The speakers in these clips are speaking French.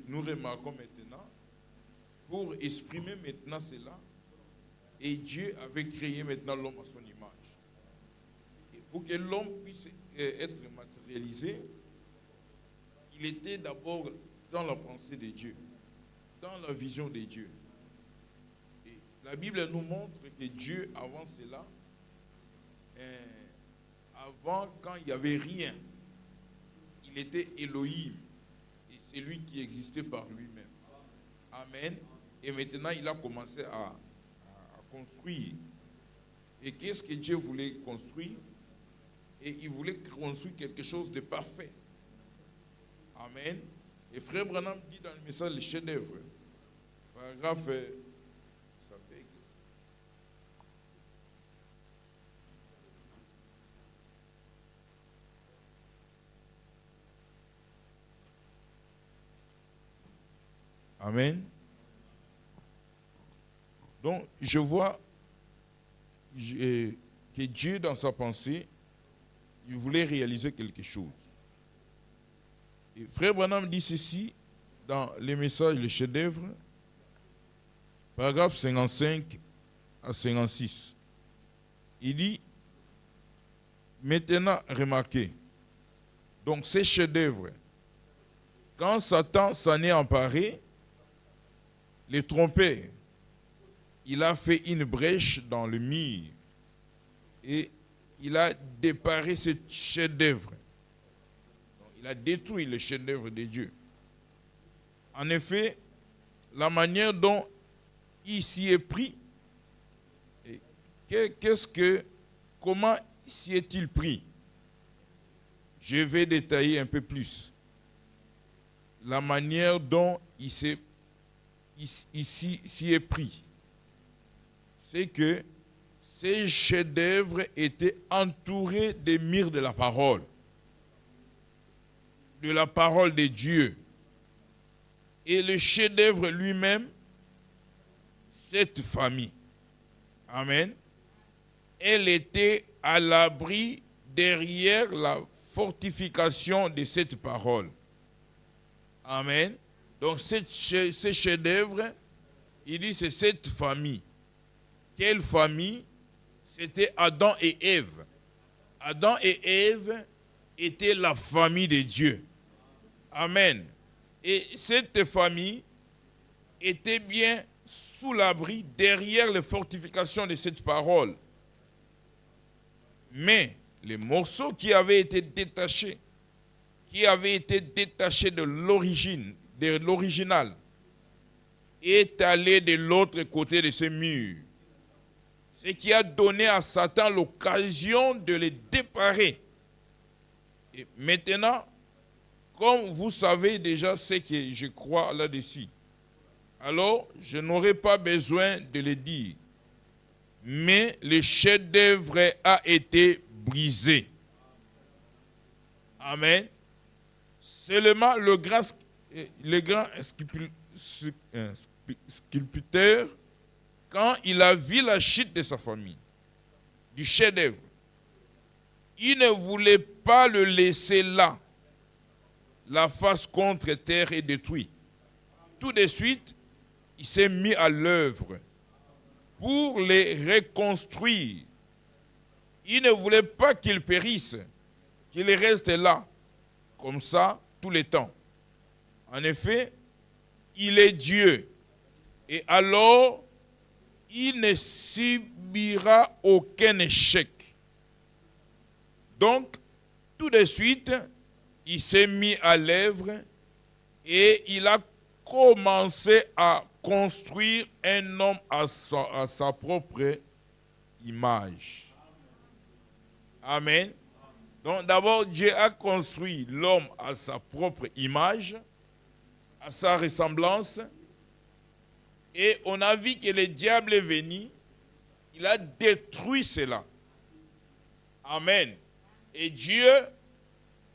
nous remarquons maintenant, pour exprimer maintenant cela, et Dieu avait créé maintenant l'homme à son image. Et pour que l'homme puisse être matérialisé, il était d'abord dans la pensée de Dieu, dans la vision de Dieu. Et la Bible nous montre que Dieu, avant cela, avant, quand il n'y avait rien, il était Elohim. Et c'est lui qui existait par lui-même. Amen. Et maintenant, il a commencé à construire. Et qu'est-ce que Dieu voulait construire? Et il voulait construire quelque chose de parfait. Amen. Et Frère Branham dit dans le message le chef-d'œuvre, paragraphe, ça fait. Amen. Donc, je vois que Dieu, dans sa pensée, il voulait réaliser quelque chose. Et Frère Branham dit ceci dans les messages, le chef-d'œuvre, paragraphe 55 à 56. Il dit, maintenant, remarquez, donc ces chefs-d'œuvre, quand Satan s'en est emparé, les trompés, il a fait une brèche dans le mur et il a déparé ce chef-d'œuvre. Il a détruit le chef-d'œuvre de Dieu. En effet, la manière dont il s'y est pris, comment s'y est-il pris? Je vais détailler un peu plus. La manière dont il s'y est pris, c'est que ces chefs-d'œuvre étaient entourés des murs de la parole de Dieu. Et le chef-d'œuvre lui-même, cette famille, amen, elle était à l'abri derrière la fortification de cette parole. Amen. Donc, ce chef-d'œuvre, il dit c'est cette famille. Quelle famille? C'était Adam et Ève. Adam et Ève étaient la famille de Dieu. Amen. Et cette famille était bien sous l'abri, derrière les fortifications de cette parole. Mais les morceaux qui avaient été détachés, de l'original, est allé de l'autre côté de ces murs. Ce qui a donné à Satan l'occasion de les déparer. Et maintenant, comme vous savez déjà ce que je crois là-dessus, alors je n'aurai pas besoin de le dire. Mais le chef-d'œuvre a été brisé. Amen. Seulement le grand sculpteur, quand il a vu la chute de sa famille, du chef-d'œuvre, il ne voulait pas le laisser là, la face contre terre et détruit. Tout de suite, il s'est mis à l'œuvre pour les reconstruire. Il ne voulait pas qu'ils périssent, qu'ils restent là, comme ça, tout le temps. En effet, il est Dieu. Et alors, il ne subira aucun échec. Donc, tout de suite, il s'est mis à l'œuvre et il a commencé à construire un homme à sa propre image. Amen. Donc, d'abord, Dieu a construit l'homme à sa propre image, à sa ressemblance. Et on a vu que le diable est venu, il a détruit cela. Amen. Et Dieu,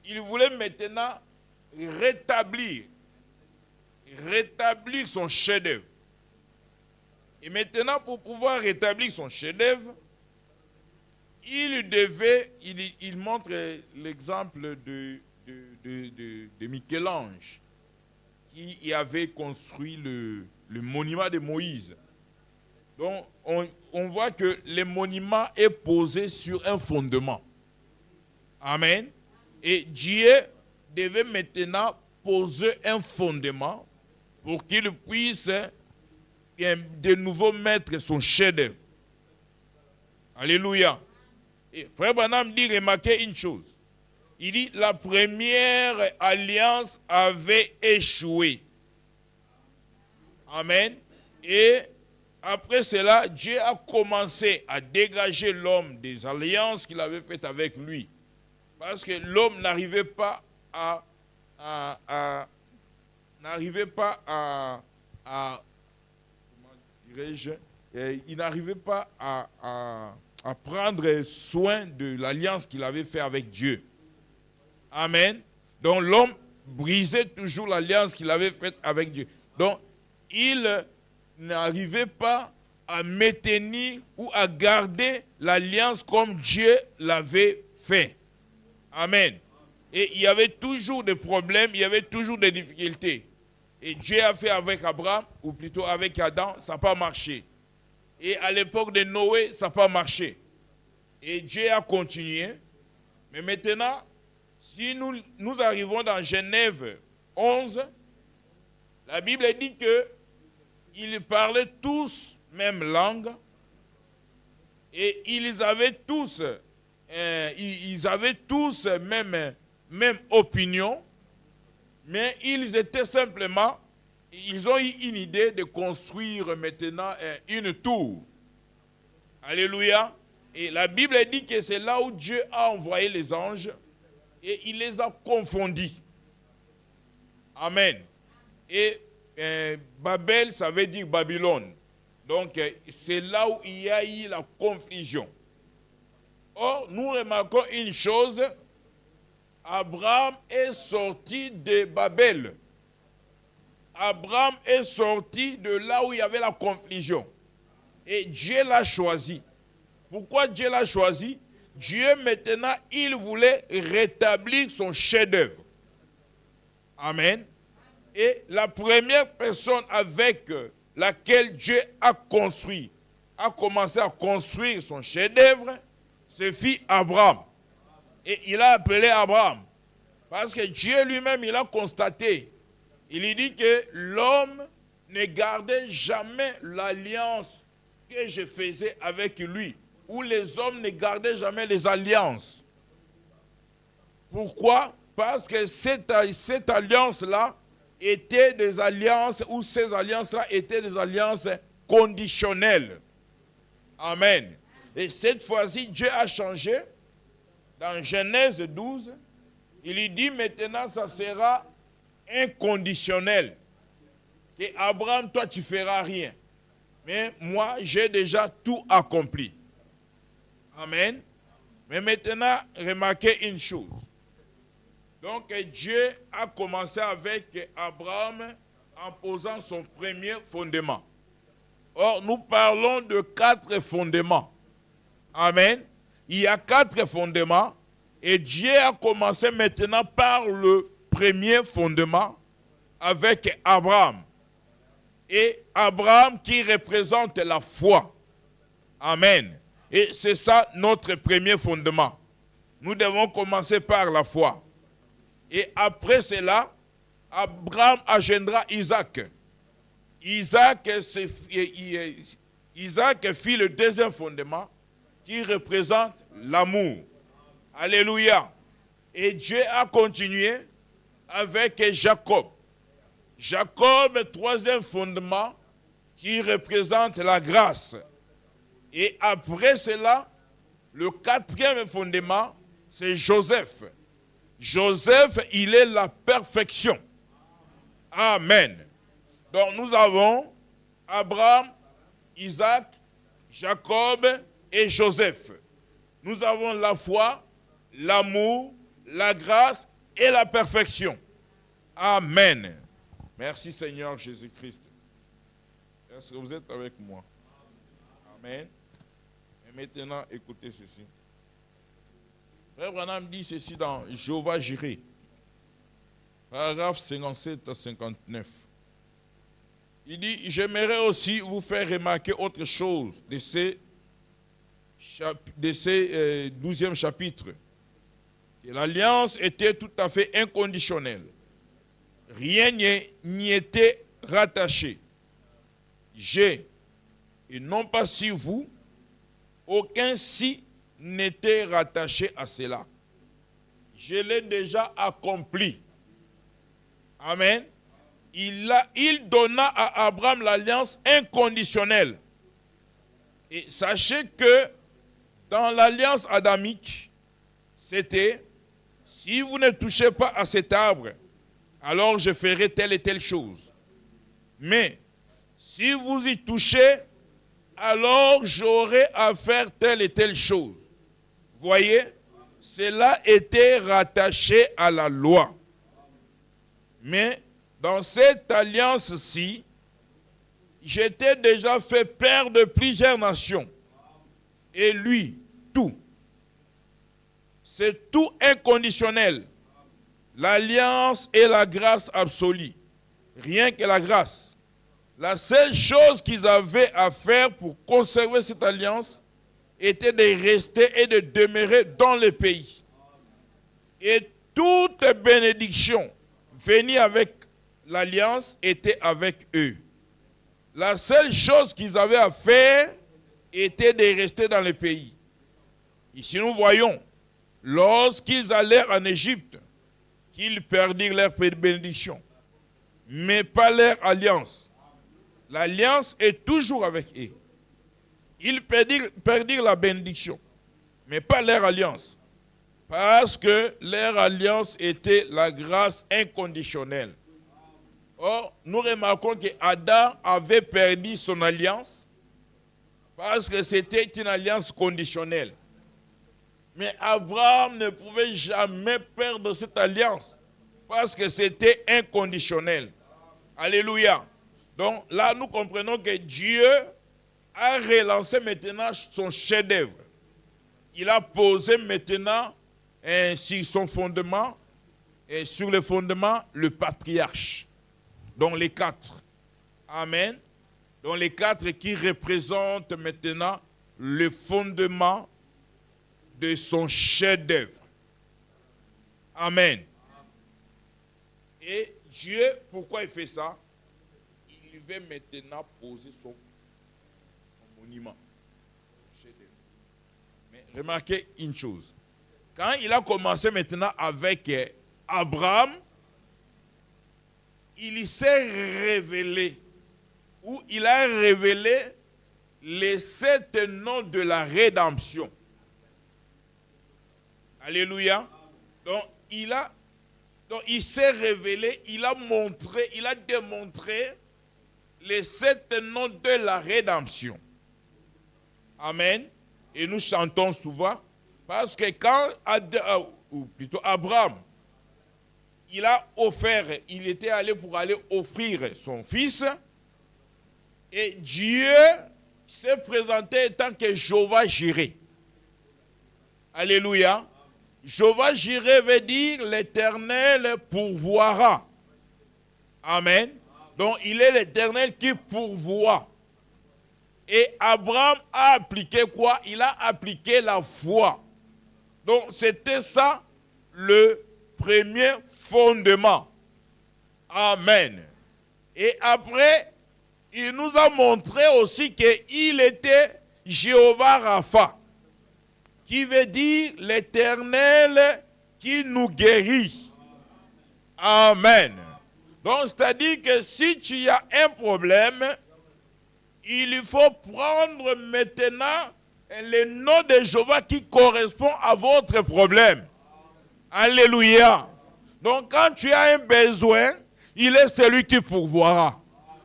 il voulait maintenant rétablir son chef-d'œuvre. Et maintenant, pour pouvoir rétablir son chef-d'œuvre, il montre l'exemple de Michel-Ange. qui avait construit le monument de Moïse. Donc, on voit que le monument est posé sur un fondement. Amen. Et Dieu devait maintenant poser un fondement pour qu'il puisse de nouveau mettre son chef-d'œuvre. Alléluia. Et Frère Branham dit, remarquez une chose. Il dit, la première alliance avait échoué. Amen. Et après cela, Dieu a commencé à dégager l'homme des alliances qu'il avait faites avec lui. Parce que l'homme n'arrivait pas il n'arrivait pas à prendre soin de l'alliance qu'il avait faite avec Dieu. Amen. Donc l'homme brisait toujours l'alliance qu'il avait faite avec Dieu. Donc il n'arrivait pas à maintenir ou à garder l'alliance comme Dieu l'avait fait. Amen. Et il y avait toujours des problèmes, il y avait toujours des difficultés. Et Dieu a fait avec Abraham, ou plutôt avec Adam, ça n'a pas marché. Et à l'époque de Noé, ça n'a pas marché. Et Dieu a continué. Mais maintenant, si nous arrivons dans Genèse 11, la Bible dit qu'ils parlaient tous même langue et ils avaient tous même opinion, mais ils ont eu une idée de construire maintenant une tour. Alléluia. Et la Bible dit que c'est là où Dieu a envoyé les anges et il les a confondus. Amen. Et Babel, ça veut dire Babylone. Donc, c'est là où il y a eu la confusion. Or, nous remarquons une chose. Abraham est sorti de Babel. Abraham est sorti de là où il y avait la confusion. Et Dieu l'a choisi. Pourquoi Dieu l'a choisi? Dieu, maintenant, il voulait rétablir son chef-d'œuvre. Amen. Et la première personne avec laquelle Dieu a commencé à construire son chef-d'œuvre, ce fut Abraham. Et il a appelé Abraham. Parce que Dieu lui-même, il a constaté. Il lui dit que l'homme ne gardait jamais l'alliance que je faisais avec lui. Ou les hommes ne gardaient jamais les alliances. Pourquoi? Parce que cette alliance-là étaient des alliances, ou ces alliances-là étaient des alliances conditionnelles. Amen. Et cette fois-ci, Dieu a changé. Dans Genèse 12, il lui dit maintenant, ça sera inconditionnel. Et Abraham, toi, tu ne feras rien. Mais moi, j'ai déjà tout accompli. Amen. Mais maintenant, remarquez une chose. Donc Dieu a commencé avec Abraham en posant son premier fondement. Or, nous parlons de 4 fondements. Amen. Il y a 4 fondements et Dieu a commencé maintenant par le premier fondement avec Abraham. Et Abraham qui représente la foi. Amen. Et c'est ça notre premier fondement. Nous devons commencer par la foi. Et après cela, Abraham engendra Isaac. Isaac fit le deuxième fondement qui représente l'amour. Alléluia. Et Dieu a continué avec Jacob. Jacob, troisième fondement qui représente la grâce. Et après cela, le quatrième fondement, c'est Joseph. Joseph, il est la perfection. Amen. Donc nous avons Abraham, Isaac, Jacob et Joseph. Nous avons la foi, l'amour, la grâce et la perfection. Amen. Merci Seigneur Jésus-Christ. Est-ce que vous êtes avec moi? Amen. Et maintenant, écoutez ceci. Frère Branham dit ceci dans Jéhovah Jireh. Paragraphe 57 à 59. Il dit, j'aimerais aussi vous faire remarquer autre chose de ces 12e chapitre. Que l'alliance était tout à fait inconditionnelle. Rien n'y était rattaché. J'ai, et non pas si vous, aucun si n'était rattaché à cela. Je l'ai déjà accompli. Amen. Il donna à Abraham l'alliance inconditionnelle. Et sachez que dans l'alliance adamique, c'était, si vous ne touchez pas à cet arbre, alors je ferai telle et telle chose. Mais si vous y touchez, alors j'aurai à faire telle et telle chose. Voyez, cela était rattaché à la loi. Mais dans cette alliance-ci, j'étais déjà fait père de plusieurs nations. Et lui, tout. C'est tout inconditionnel. L'alliance et la grâce absolue. Rien que la grâce. La seule chose qu'ils avaient à faire pour conserver cette alliance était de rester et de demeurer dans le pays. Et toute bénédiction venue avec l'alliance était avec eux. La seule chose qu'ils avaient à faire était de rester dans le pays. Ici nous voyons, lorsqu'ils allèrent en Égypte, qu'ils perdirent leur bénédiction, mais pas leur alliance. L'alliance est toujours avec eux. Ils perdirent la bénédiction, mais pas leur alliance. Parce que leur alliance était la grâce inconditionnelle. Or, nous remarquons qu'Adam avait perdu son alliance parce que c'était une alliance conditionnelle. Mais Abraham ne pouvait jamais perdre cette alliance parce que c'était inconditionnel. Alléluia. Donc là, nous comprenons que Dieu a relancé maintenant son chef-d'œuvre. Il a posé maintenant sur son fondement, et sur le fondement, le patriarche. Donc les 4. Amen. Donc les 4 qui représentent maintenant le fondement de son chef-d'œuvre. Amen. Et Dieu, pourquoi il fait ça? Il veut maintenant poser son monument. Mais remarquez une chose. Quand il a commencé maintenant avec Abraham, il s'est révélé, ou il a révélé les 7 noms de la rédemption. Alléluia. Donc il s'est révélé, il a montré, il a démontré les 7 noms de la rédemption. Amen. Et nous chantons souvent, parce que quand Abraham, il a offert, il était allé pour aller offrir son fils, et Dieu s'est présenté en tant que Jéhovah-Jireh. Alléluia. Jéhovah-Jireh veut dire l'Éternel pourvoira. Amen. Donc il est l'Éternel qui pourvoit. Et Abraham a appliqué quoi? Il a appliqué la foi. Donc c'était ça le premier fondement. Amen. Et après, il nous a montré aussi qu'il était Jéhovah Rapha, qui veut dire l'Éternel qui nous guérit. Amen. Donc c'est-à-dire que si tu as un problème, il faut prendre maintenant le nom de Jéhovah qui correspond à votre problème. Alléluia. Donc quand tu as un besoin, il est celui qui pourvoira.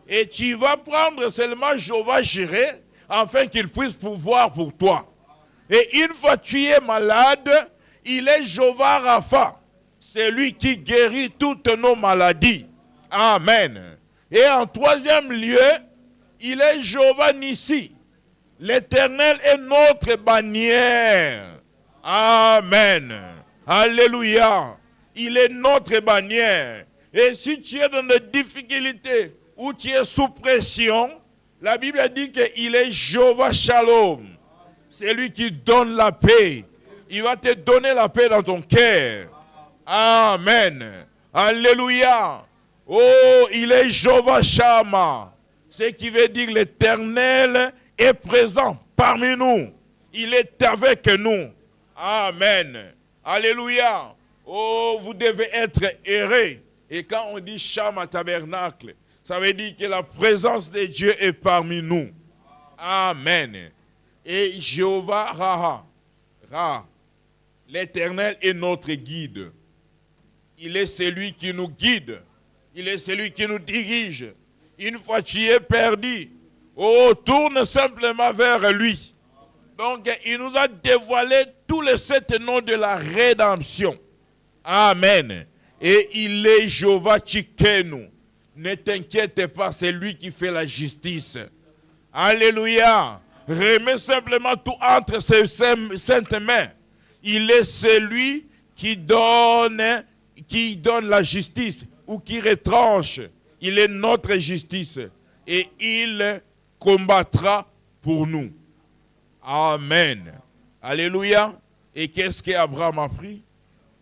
Et tu vas prendre seulement Jéhovah-Jireh afin qu'il puisse pourvoir pour toi. Et une fois que tu es malade, il est Jéhovah Rapha. C'est lui qui guérit toutes nos maladies. Amen. Et en troisième lieu, il est Jéhovah Nissi. L'Éternel est notre bannière. Amen. Alléluia. Il est notre bannière. Et si tu es dans des difficultés ou tu es sous pression, la Bible dit qu'il est Jéhovah Shalom. C'est lui qui donne la paix. Il va te donner la paix dans ton cœur. Amen. Alléluia. Oh, il est Jéhovah Shammah. Ce qui veut dire l'Éternel est présent parmi nous. Il est avec nous. Amen. Alléluia. Oh, vous devez être heureux. Et quand on dit Shammah tabernacle, ça veut dire que la présence de Dieu est parmi nous. Amen. Et Jéhovah Ra, l'Éternel est notre guide. Il est celui qui nous guide. Il est celui qui nous dirige. Une fois tu es perdu, oh, tourne simplement vers lui. Donc, il nous a dévoilé tous les 7 noms de la rédemption. Amen. Et il est Jéhovah Tsidkenu. Ne t'inquiète pas, c'est lui qui fait la justice. Alléluia. Remets simplement tout entre ses saintes mains. Il est celui qui donne la justice ou qui retranche. Il est notre justice et il combattra pour nous. Amen. Alléluia. Et qu'est-ce qu'Abraham a pris?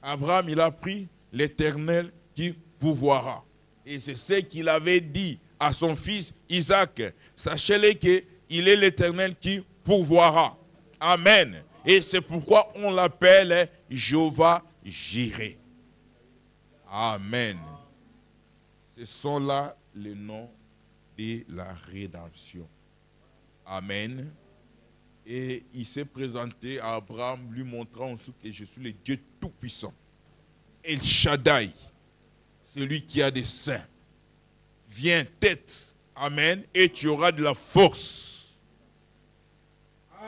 Abraham, il a pris l'Éternel qui pourvoira. Et c'est ce qu'il avait dit à son fils Isaac. Sachez-le qu'il est l'Éternel qui pourvoira. Amen. Et c'est pourquoi on l'appelle Jéhovah Jireh. Amen. Ce sont là les noms de la rédemption. Amen. Et il s'est présenté à Abraham, lui montrant ensuite que je suis le Dieu Tout-Puissant. El Shaddai, celui qui a des seins. Viens tête. Amen. Et tu auras de la force.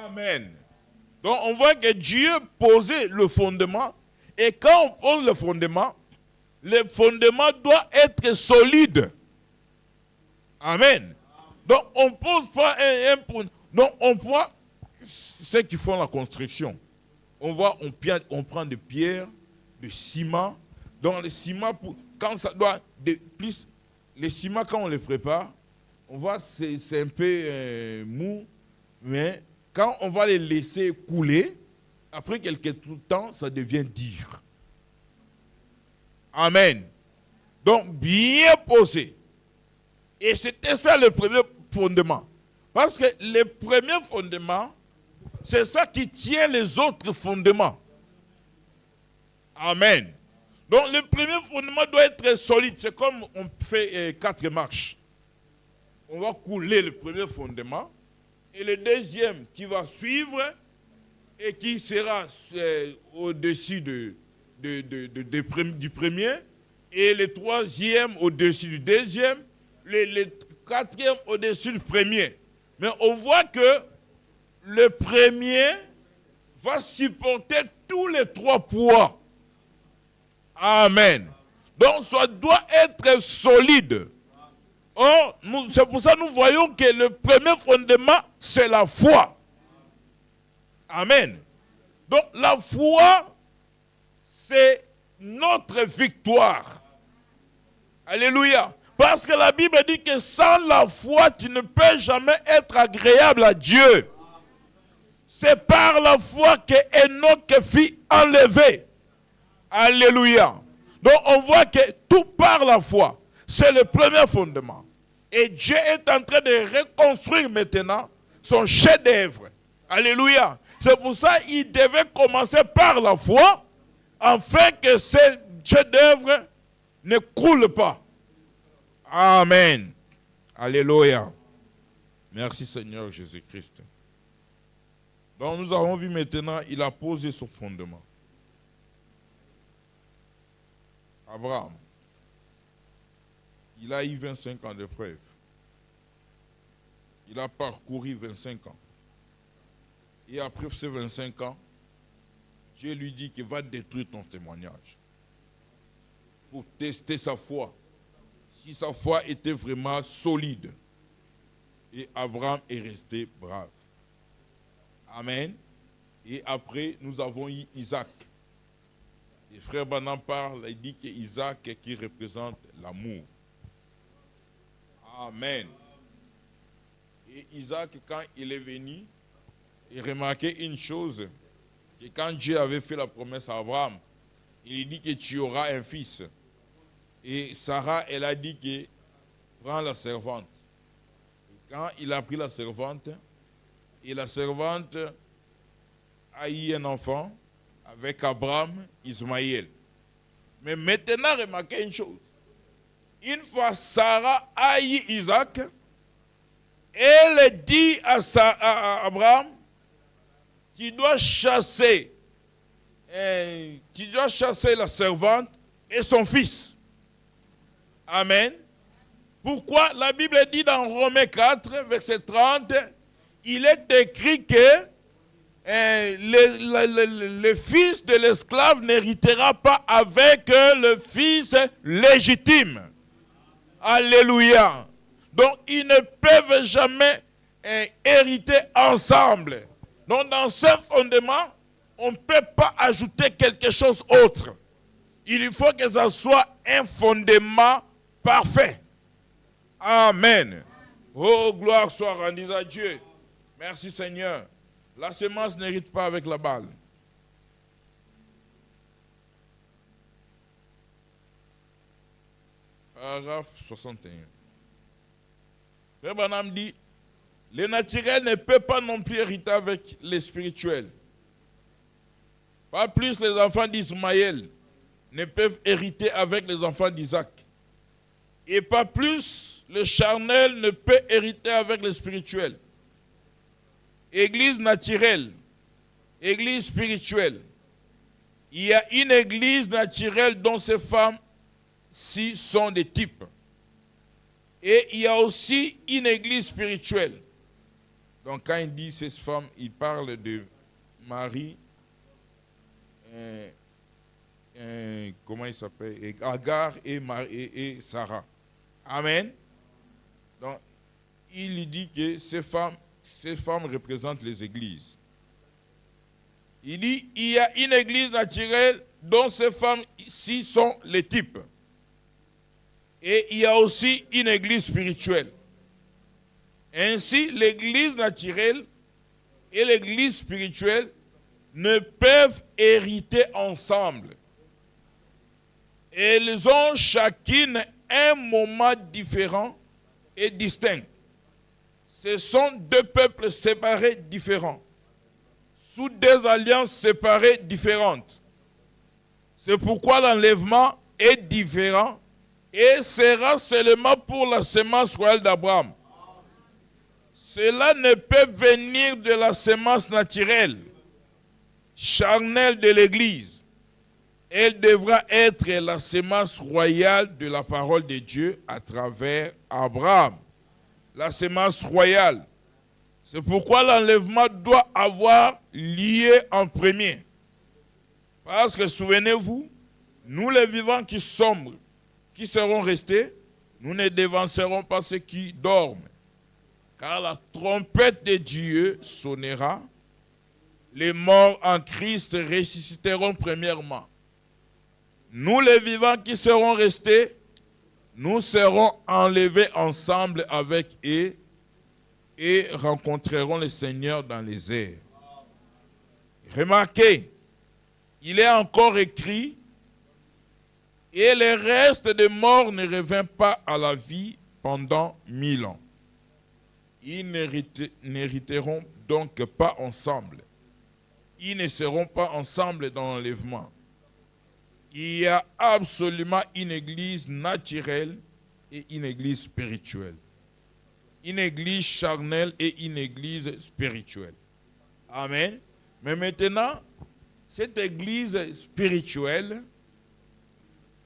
Amen. Donc on voit que Dieu posait le fondement. Et quand on pose le fondement doit être solide. Amen. Donc on ne pose pas donc on voit ceux qui font la construction. On prend des pierres, de ciment. Donc le ciment, quand ça doit, les ciments quand on les prépare, on voit c'est un peu mou, mais quand on va les laisser couler, après quelques temps, ça devient dur. Amen. Donc bien posé. Et c'était ça le premier fondement. Parce que le premier fondement, c'est ça qui tient les autres fondements. Amen. Donc le premier fondement doit être solide. C'est comme on fait 4 marches. On va couler le premier fondement. Et le deuxième qui va suivre et qui sera au-dessus du premier. Et le troisième au-dessus du deuxième. Le quatrième au-dessus du premier. Mais on voit que le premier va supporter tous les 3 poids. Amen. Donc ça doit être solide. Oh, c'est pour ça que nous voyons que le premier fondement, c'est la foi. Amen. Donc la foi, c'est notre victoire. Alléluia. Parce que la Bible dit que sans la foi, tu ne peux jamais être agréable à Dieu. C'est par la foi que Enoch fut enlevé. Alléluia. Donc on voit que tout par la foi. C'est le premier fondement. Et Dieu est en train de reconstruire maintenant son chef-d'œuvre. Alléluia. C'est pour ça qu'il devait commencer par la foi, afin que ce chef-d'œuvre ne croule pas. Amen. Alléluia. Merci Seigneur Jésus-Christ. Donc nous avons vu maintenant, il a posé son fondement. Abraham, il a eu 25 ans de preuve. Il a parcouru 25 ans. Et après ces 25 ans, Dieu lui dit qu'il va détruire ton témoignage pour tester sa foi. Si sa foi était vraiment solide. Et Abraham est resté brave. Amen. Et après, nous avons eu Isaac. Et frère Branham parle, il dit qu'Isaac qui représente l'amour. Amen. Et Isaac, quand il est venu, il remarquait une chose, que quand Dieu avait fait la promesse à Abraham, il dit que tu auras un fils. Et Sarah, elle a dit que prends la servante. Et quand il a pris la servante, et la servante a eu un enfant avec Abraham, Ismaël. Mais maintenant, remarquez une chose. Une fois Sarah a eu Isaac, elle dit à Abraham, tu dois chasser la servante et son fils. Amen. Pourquoi? La Bible dit dans Romains 4, verset 30, il est écrit que le fils de l'esclave n'héritera pas avec le fils légitime. Alléluia. Donc, ils ne peuvent jamais hériter ensemble. Donc, dans ce fondement, on ne peut pas ajouter quelque chose d'autre. Il faut que ça soit un fondement parfait. Amen. Oh, gloire soit rendue à Dieu. Merci Seigneur. La semence n'hérite pas avec la balle. Paragraphe 61. Frère Branham dit, le naturel ne peut pas non plus hériter avec les spirituels. Pas plus les enfants d'Ismaël ne peuvent hériter avec les enfants d'Isaac. Et pas plus le charnel ne peut hériter avec les spirituels. Église naturelle, église spirituelle. Il y a une église naturelle dont ces femmes-ci sont des types. Et il y a aussi une église spirituelle. Donc quand il dit ces femmes, il parle de Marie, comment il s'appelle, Agar et Sarah. Amen. Donc il dit que ces femmes représentent les églises. Il dit il y a une église naturelle dont ces femmes-ci sont les types. Et il y a aussi une église spirituelle. Ainsi, l'église naturelle et l'église spirituelle ne peuvent hériter ensemble. Elles ont chacune un moment différent et distinct. Ce sont deux peuples séparés différents, sous deux alliances séparées différentes. C'est pourquoi l'enlèvement est différent et sera seulement pour la semence royale d'Abraham. Cela ne peut venir de la semence naturelle, charnelle de l'Église. Elle devra être la semence royale de la parole de Dieu à travers Abraham. La semence royale. C'est pourquoi l'enlèvement doit avoir lieu en premier. Parce que souvenez-vous, nous les vivants qui sommes, qui seront restés, nous ne devancerons pas ceux qui dorment. Car la trompette de Dieu sonnera, les morts en Christ ressusciteront premièrement. Nous les vivants qui serons restés, nous serons enlevés ensemble avec eux et rencontrerons le Seigneur dans les airs. Remarquez, il est encore écrit, et le reste des morts ne revint pas à la vie pendant 1000 ans. Ils n'hériteront donc pas ensemble. Ils ne seront pas ensemble dans l'enlèvement. Il y a absolument une église naturelle et une église spirituelle. Une église charnelle et une église spirituelle. Amen. Mais maintenant, cette église spirituelle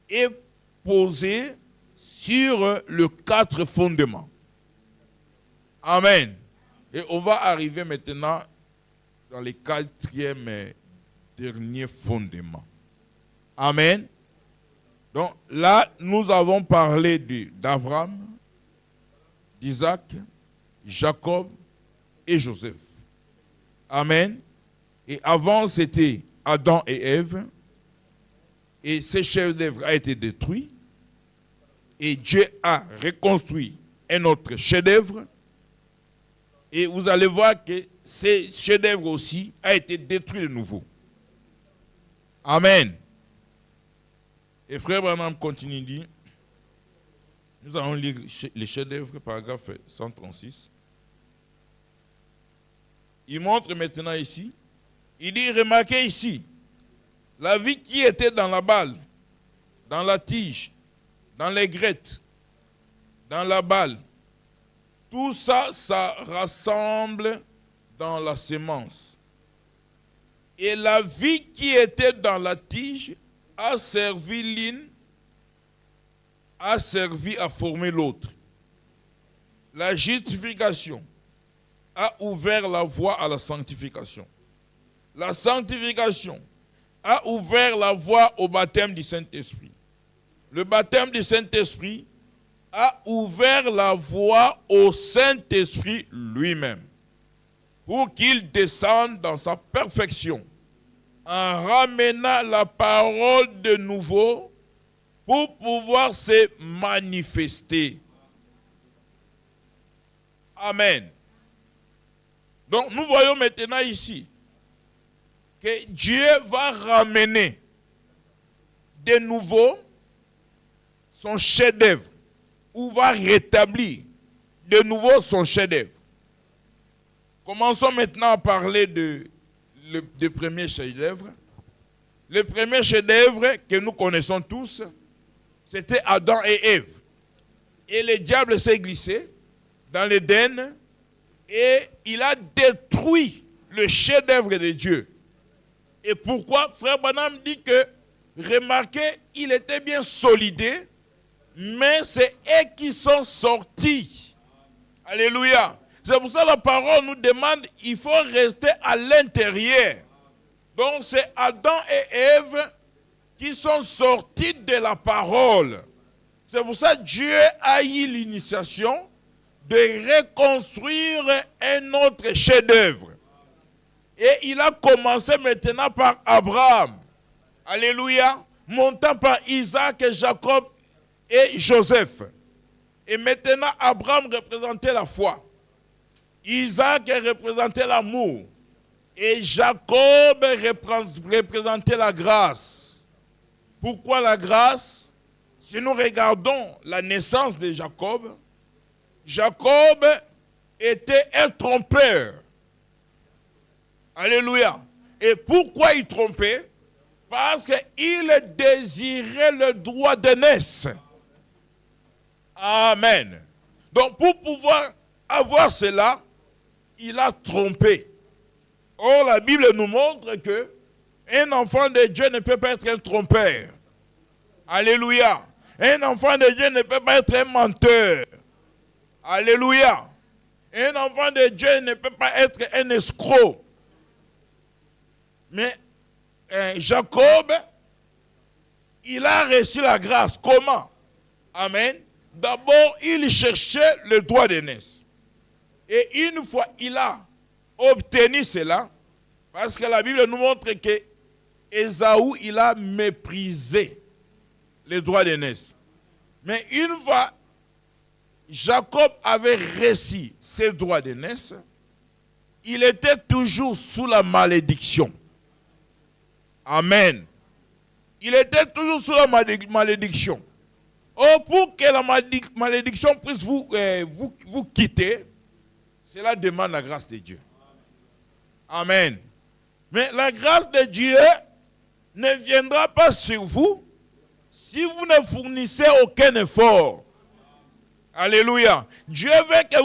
est posée sur les 4 fondements. Amen. Et on va arriver maintenant dans les 4e et dernier fondement. Amen. Donc là, nous avons parlé d'Abraham, d'Isaac, Jacob et Joseph. Amen. Et avant, c'était Adam et Ève. Et ce chef-d'œuvre a été détruit. Et Dieu a reconstruit un autre chef-d'œuvre. Et vous allez voir que ce chef-d'œuvre aussi a été détruit de nouveau. Amen. Et frère Branham continue, dit, nous allons lire les chefs-d'œuvre, paragraphe 136. Il montre maintenant ici, il dit, remarquez ici, la vie qui était dans la balle, dans la tige, dans les grettes, dans la balle, tout ça, ça rassemble dans la sémence. Et la vie qui était dans la tige a servi l'une, a servi à former l'autre. La justification a ouvert la voie à la sanctification. La sanctification a ouvert la voie au baptême du Saint-Esprit. Le baptême du Saint-Esprit a ouvert la voie au Saint-Esprit lui-même pour qu'il descende dans sa perfection en ramenant la parole de nouveau pour pouvoir se manifester. Amen. Donc nous voyons maintenant ici que Dieu va ramener de nouveau son chef-d'œuvre ou va rétablir de nouveau son chef-d'œuvre. Commençons maintenant à parler de premier chef-d'œuvre. Le premier chef-d'œuvre que nous connaissons tous, c'était Adam et Ève. Et le diable s'est glissé dans l'Éden et il a détruit le chef-d'œuvre de Dieu. Et pourquoi? Frère Branham dit que, remarquez, il était bien solidé, mais c'est eux qui sont sortis. Alléluia. C'est pour ça que la parole nous demande, il faut rester à l'intérieur. Donc c'est Adam et Ève qui sont sortis de la parole. C'est pour ça que Dieu a eu l'initiation de reconstruire un autre chef-d'œuvre. Et il a commencé maintenant par Abraham. Alléluia. Montant par Isaac, Jacob et Joseph. Et maintenant, Abraham représentait la foi. Isaac représentait l'amour. Et Jacob représentait la grâce. Pourquoi la grâce? Si nous regardons la naissance de Jacob, Jacob était un trompeur. Alléluia. Et pourquoi il trompait? Parce qu'il désirait le droit d'aînesse. Amen. Donc pour pouvoir avoir cela, il a trompé. Or la Bible nous montre que un enfant de Dieu ne peut pas être un trompeur. Alléluia. Un enfant de Dieu ne peut pas être un menteur. Alléluia. Un enfant de Dieu ne peut pas être un escroc. Mais Jacob, il a reçu la grâce. Comment? Amen. D'abord, il cherchait le droit d'aînesse. Et une fois il a obtenu cela, parce que la Bible nous montre que Ésaü, il a méprisé les droits d'aînesse. Mais une fois Jacob avait reçu ses droits d'aînesse, il était toujours sous la malédiction. Amen. Il était toujours sous la malédiction. Or, pour que la malédiction puisse vous quitter, cela demande la grâce de Dieu. Amen. Mais la grâce de Dieu ne viendra pas sur vous si vous ne fournissez aucun effort. Alléluia. Dieu veut que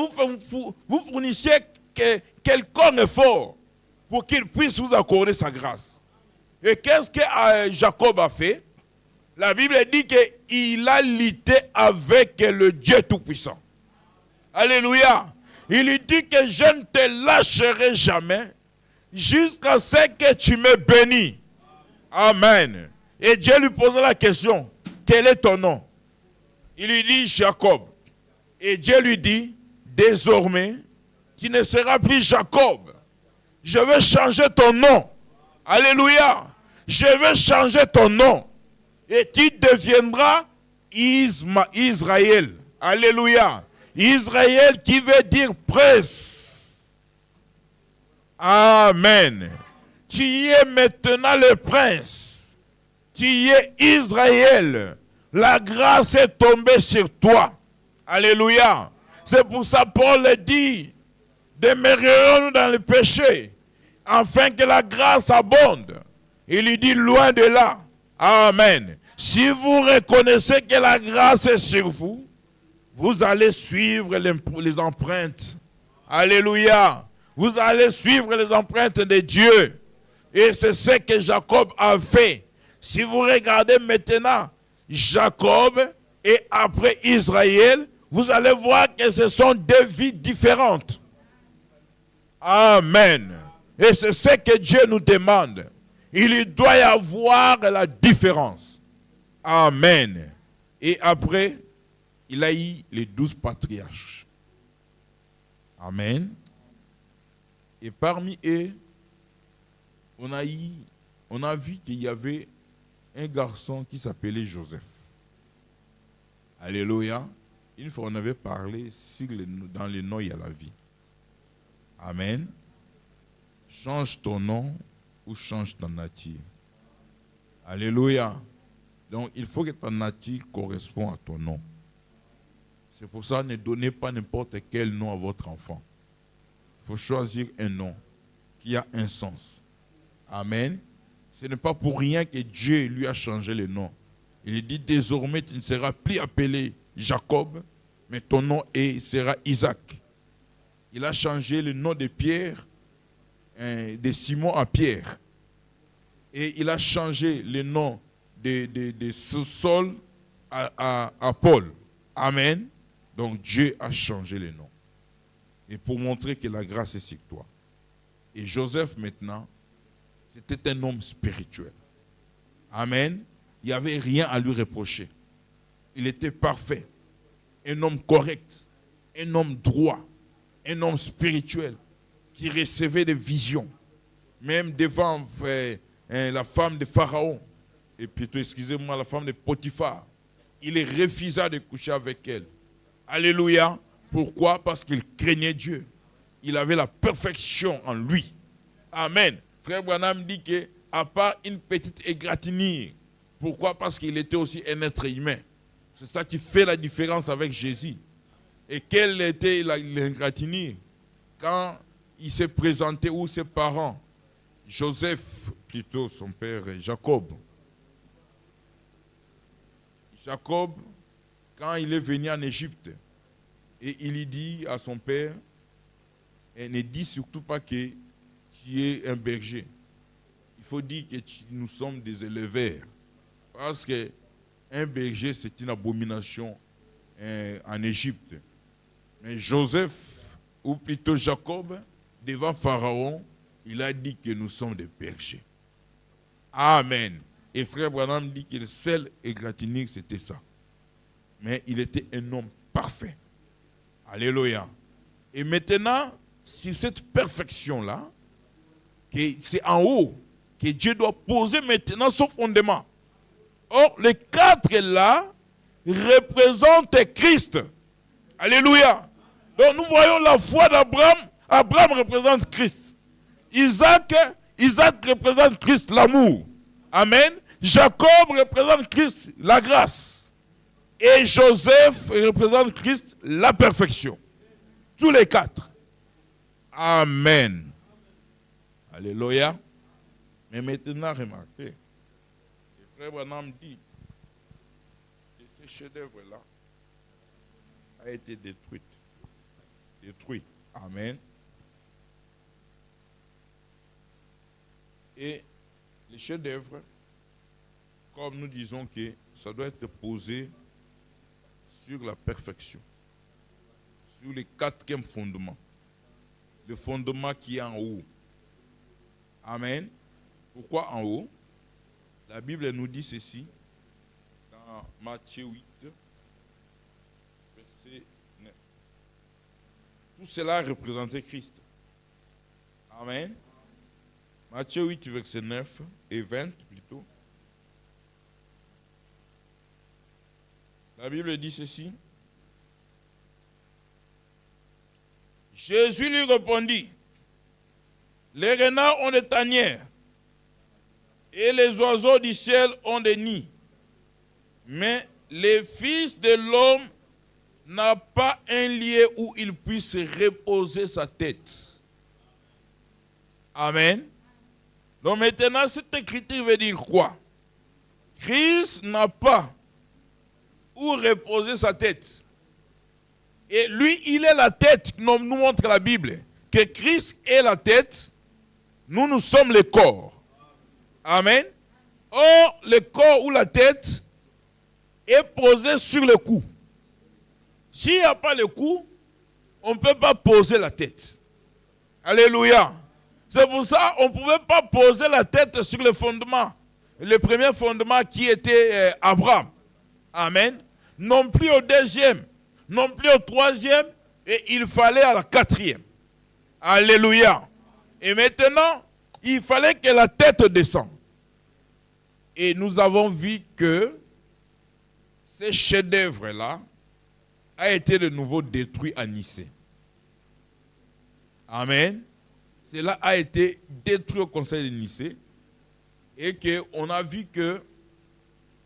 vous fournissiez quelconque effort pour qu'il puisse vous accorder sa grâce. Et qu'est-ce que Jacob a fait? La Bible dit qu'il a lutté avec le Dieu Tout-Puissant. Alléluia. Il lui dit que je ne te lâcherai jamais jusqu'à ce que tu me bénis. Amen. Et Dieu lui posa la question, quel est ton nom? Il lui dit Jacob. Et Dieu lui dit, désormais, tu ne seras plus Jacob. Je vais changer ton nom. Alléluia. Je vais changer ton nom. Et tu deviendras Israël. Alléluia. Israël qui veut dire prince. Amen. Tu es maintenant le prince. Tu es Israël. La grâce est tombée sur toi. Alléluia. C'est pour ça que Paul dit, demeurons-nous dans le péché, afin que la grâce abonde. Il lui dit, loin de là. Amen. Si vous reconnaissez que la grâce est sur vous, vous allez suivre les empreintes. Alléluia. Vous allez suivre les empreintes de Dieu. Et c'est ce que Jacob a fait. Si vous regardez maintenant Jacob et après Israël, vous allez voir que ce sont deux vies différentes. Amen. Et c'est ce que Dieu nous demande. Il doit y avoir la différence. Amen. Et après, il a eu les 12 patriarches. Amen. Et parmi eux, on a vu qu'il y avait un garçon qui s'appelait Joseph. Alléluia. Une fois, on avait parlé, dans les noms, il y a la vie. Amen. Change ton nom ou change ta nature. Alléluia. Donc, il faut que ta nature corresponde à ton nom. C'est pour ça, ne donnez pas n'importe quel nom à votre enfant. Il faut choisir un nom qui a un sens. Amen. Ce n'est pas pour rien que Dieu lui a changé le nom. Il dit, désormais, tu ne seras plus appelé Jacob, mais ton nom sera Isaac. Il a changé le nom de Pierre, de Simon à Pierre. Et il a changé le nom de Saul à Paul. Amen. Donc Dieu a changé le nom. Et pour montrer que la grâce est sur toi. Et Joseph maintenant, c'était un homme spirituel. Amen. Il n'y avait rien à lui reprocher. Il était parfait. Un homme correct. Un homme droit. Un homme spirituel. Qui recevait des visions. Même devant la femme de Pharaon. Et plutôt, excusez-moi, la femme de Potiphar. Il refusa de coucher avec elle. Alléluia. Pourquoi? Parce qu'il craignait Dieu. Il avait la perfection en lui. Amen. Frère Branham dit qu'à part une petite égratignure. Pourquoi? Parce qu'il était aussi un être humain. C'est ça qui fait la différence avec Jésus. Et quelle était l'égratignure? Quand il s'est présenté, où ses parents, Joseph, plutôt son père, Jacob. Jacob, quand il est venu en Égypte, et il dit à son père, et ne dis surtout pas que tu es un berger. Il faut dire que nous sommes des éleveurs. Parce qu'un berger, c'est une abomination en Égypte. Mais Joseph, ou plutôt Jacob, devant Pharaon, il a dit que nous sommes des bergers. Amen. Et frère Branham dit que le seul égratignure, c'était ça. Mais il était un homme parfait. Alléluia. Et maintenant, sur cette perfection-là, c'est en haut que Dieu doit poser maintenant son fondement. Or, les quatre là représentent Christ. Alléluia. Donc nous voyons la foi d'Abraham. Abraham représente Christ. Isaac représente Christ, l'amour. Amen. Jacob représente Christ, la grâce. Et Joseph représente Christ, la perfection. Tous les quatre. Amen. Alléluia. Mais maintenant, remarquez. Le frère Branham dit que ce chef-d'œuvre-là a été détruit. Amen. Et les chefs-d'œuvre, comme nous disons que ça doit être posé sur la perfection, sur le quatrième fondement, le fondement qui est en haut. Amen. Pourquoi en haut? La Bible nous dit ceci dans Matthieu 8, verset 9. Tout cela représentait Christ. Amen. Matthieu 8, verset 9 et 20 plutôt. La Bible dit ceci. Jésus lui répondit, les renards ont des tanières et les oiseaux du ciel ont des nids, mais le Fils de l'homme n'a pas un lieu où il puisse reposer sa tête. Amen. Donc maintenant, cette écriture veut dire quoi? Christ n'a pas où reposer sa tête. Et lui, il est la tête, nous montre la Bible. Que Christ est la tête, nous sommes le corps. Amen. Or, le corps ou la tête est posé sur le cou. S'il n'y a pas le cou, on ne peut pas poser la tête. Alléluia. C'est pour ça qu'on ne pouvait pas poser la tête sur le fondement. Le premier fondement qui était Abraham. Amen. Non plus au deuxième, non plus au troisième, et il fallait à la quatrième. Alléluia. Et maintenant, il fallait que la tête descende. Et nous avons vu que ce chef-d'œuvre-là a été de nouveau détruit à Nicée. Amen. Cela a été détruit au conseil de Nicée. Et qu'on a vu que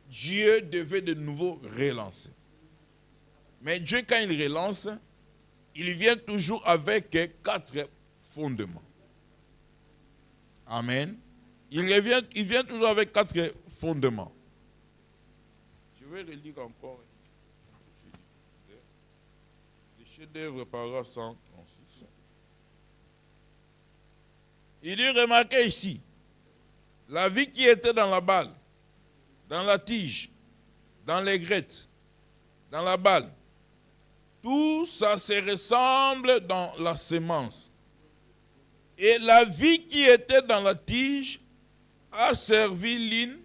Dieu devait de nouveau relancer. Mais Dieu, quand il relance, il vient toujours avec 4 fondements. Amen. Il vient toujours avec 4 fondements. Je vais relire encore. Le chef-d'œuvre, paragraphe 136. Il dit, remarquez ici, la vie qui était dans la balle, dans la tige, dans les grettes, dans la balle, tout ça se ressemble dans la semence. Et la vie qui était dans la tige a servi l'une,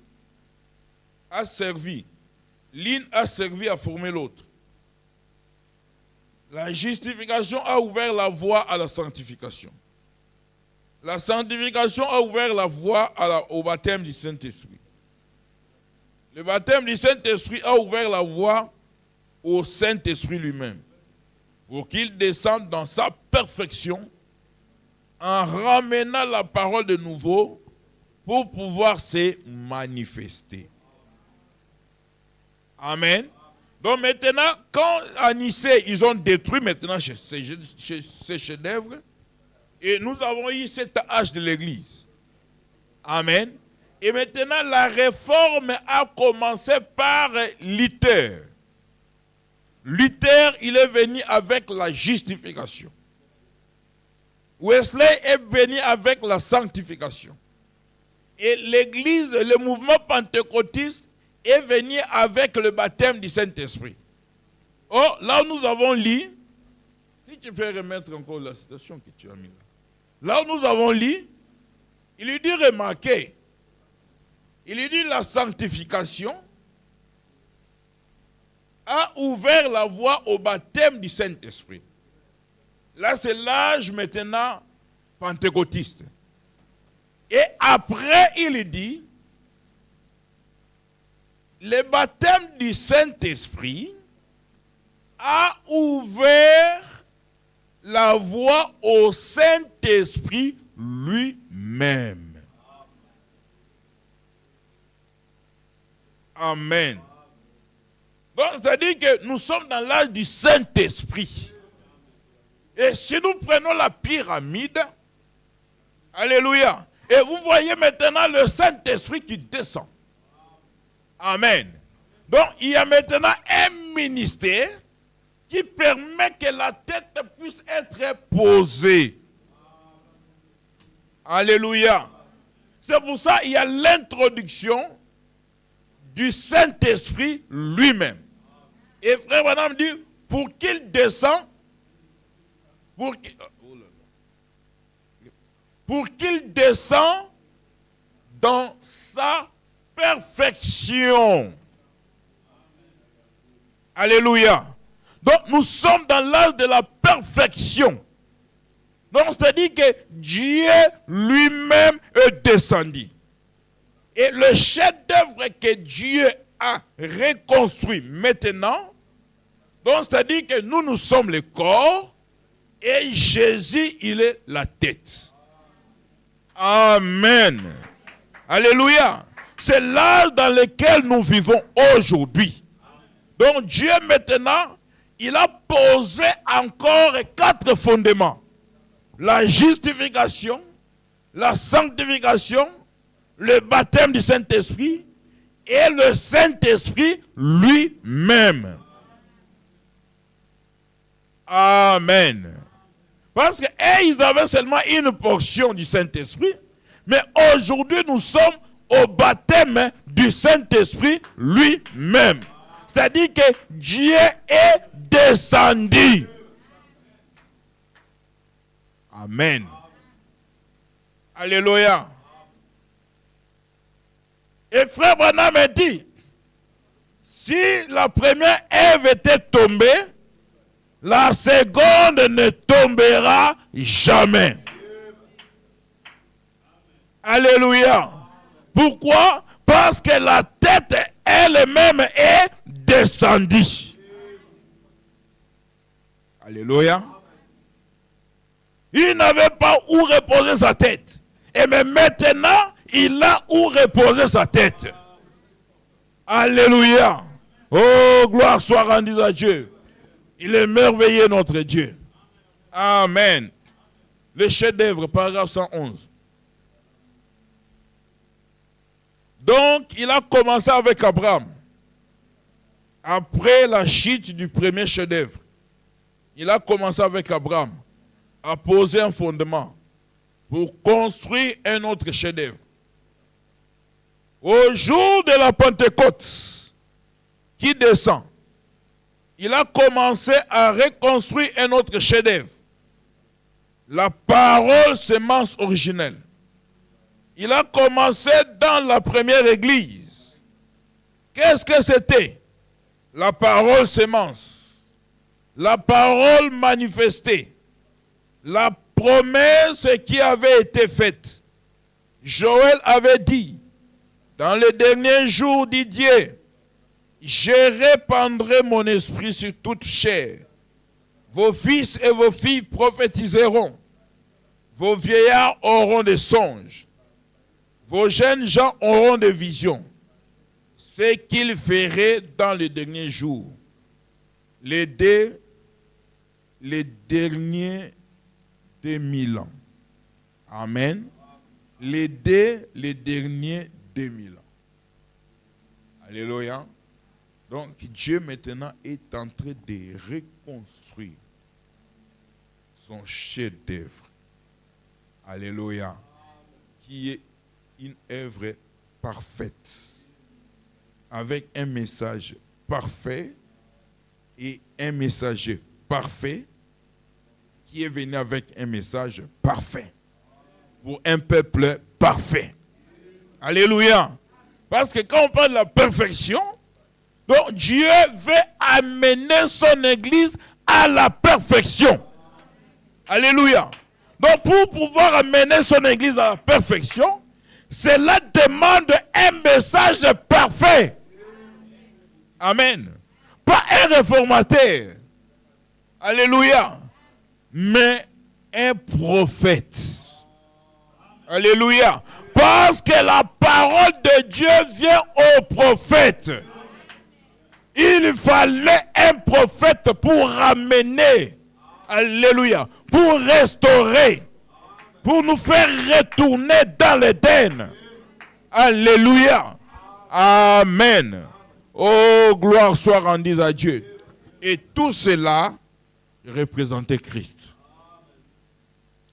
l'une a servi à former l'autre. La justification a ouvert la voie à la sanctification. La sanctification a ouvert la voie au baptême du Saint-Esprit. Le baptême du Saint-Esprit a ouvert la voie au Saint-Esprit lui-même, pour qu'il descende dans sa perfection en ramenant la parole de nouveau pour pouvoir se manifester. Amen. Donc maintenant, quand à Nicée, ils ont détruit maintenant ces chefs-d'œuvre, et nous avons eu cet âge de l'Église. Amen. Et maintenant, la réforme a commencé par Luther. Luther, il est venu avec la justification. Wesley est venu avec la sanctification. Et l'Église, le mouvement pentecôtiste, est venu avec le baptême du Saint-Esprit. Oh, là où nous avons lu, si tu peux remettre encore la citation que tu as mis là. Là où nous avons lu, il lui dit remarquez, il lui dit la sanctification a ouvert la voie au baptême du Saint-Esprit. Là, c'est l'âge maintenant pentecôtiste. Et après, il dit, le baptême du Saint-Esprit a ouvert la voie au Saint-Esprit lui-même. Amen. Donc, c'est-à-dire que nous sommes dans l'âge du Saint-Esprit. Et si nous prenons la pyramide, alléluia, et vous voyez maintenant le Saint-Esprit qui descend. Amen. Donc, il y a maintenant un ministère qui permet que la tête puisse être posée. Alléluia. C'est pour ça qu'il y a l'introduction du Saint-Esprit lui-même. Et frère Branham dit, pour qu'il descende, pour qu'il descende dans sa perfection. Alléluia. Donc nous sommes dans l'âge de la perfection. Donc c'est-à-dire que Dieu lui-même est descendu. Et le chef-d'œuvre que Dieu a reconstruit maintenant. Donc, c'est-à-dire que nous sommes le corps et Jésus, il est la tête. Amen. Alléluia. C'est l'âge dans lequel nous vivons aujourd'hui. Donc, Dieu maintenant, il a posé encore 4 fondements. La justification, la sanctification, le baptême du Saint-Esprit et le Saint-Esprit lui-même. Amen. Parce qu'ils avaient seulement une portion du Saint-Esprit, mais aujourd'hui nous sommes au baptême du Saint-Esprit lui-même. C'est-à-dire que Dieu est descendu. Amen. Alléluia. Et frère Branham a dit, si la première Ève était tombée, la seconde ne tombera jamais. Alléluia. Pourquoi? Parce que la tête elle-même est descendue. Alléluia. Il n'avait pas où reposer sa tête. Et mais maintenant, il a où reposer sa tête. Alléluia. Oh, gloire soit rendue à Dieu. Il est merveilleux notre Dieu. Amen. Le chef-d'œuvre, paragraphe 111. Donc, il a commencé avec Abraham. Après la chute du premier chef-d'œuvre, il a commencé avec Abraham à poser un fondement pour construire un autre chef-d'œuvre. Au jour de la Pentecôte qui descend, il a commencé à reconstruire un autre chef-d'œuvre. La parole sémence originelle. Il a commencé dans la première église. Qu'est-ce que c'était? La parole sémence. La parole manifestée. La promesse qui avait été faite. Joël avait dit, dans les derniers jours, dit Dieu, je répandrai mon esprit sur toute chair. Vos fils et vos filles prophétiseront. Vos vieillards auront des songes. Vos jeunes gens auront des visions. Ce qu'il ferait dans les derniers jours. Les derniers 2000 ans. Amen. Les derniers 2000 ans. Alléluia. Donc Dieu maintenant est en train de reconstruire son chef-d'œuvre. Alléluia. Qui est une œuvre parfaite. Avec un message parfait et un messager parfait qui est venu avec un message parfait pour un peuple parfait. Alléluia. Parce que quand on parle de la perfection, donc Dieu veut amener son église à la perfection. Alléluia. Donc pour pouvoir amener son église à la perfection, cela demande un message parfait. Amen. Pas un réformateur. Alléluia. Mais un prophète. Alléluia. Parce que la parole de Dieu vient au prophète. Il fallait un prophète pour ramener. Alléluia. Pour restaurer. Pour nous faire retourner dans l'Éden. Alléluia. Amen. Oh, gloire soit rendue à Dieu. Et tout cela représentait Christ.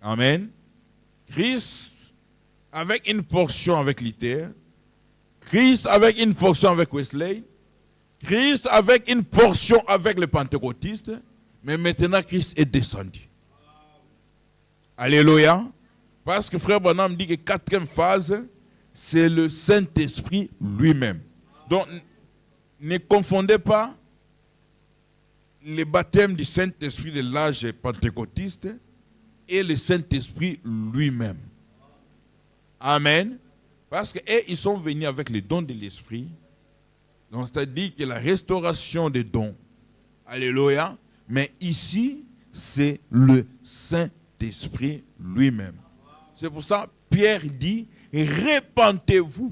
Amen. Christ avec une portion avec Luther. Christ avec une portion avec Wesley. Christ avec une portion avec les pentecôtistes. Mais maintenant, Christ est descendu. Alléluia. Parce que frère Branham dit que 4e phase, c'est le Saint-Esprit lui-même. Donc, ne confondez pas le baptême du Saint-Esprit de l'âge pentecôtiste et le Saint-Esprit lui-même. Amen. Parce qu'ils sont venus avec les dons de l'Esprit, Donc, c'est-à-dire que la restauration des dons. Alléluia. Mais ici, c'est le Saint-Esprit lui-même. C'est pour ça que Pierre dit, répentez-vous.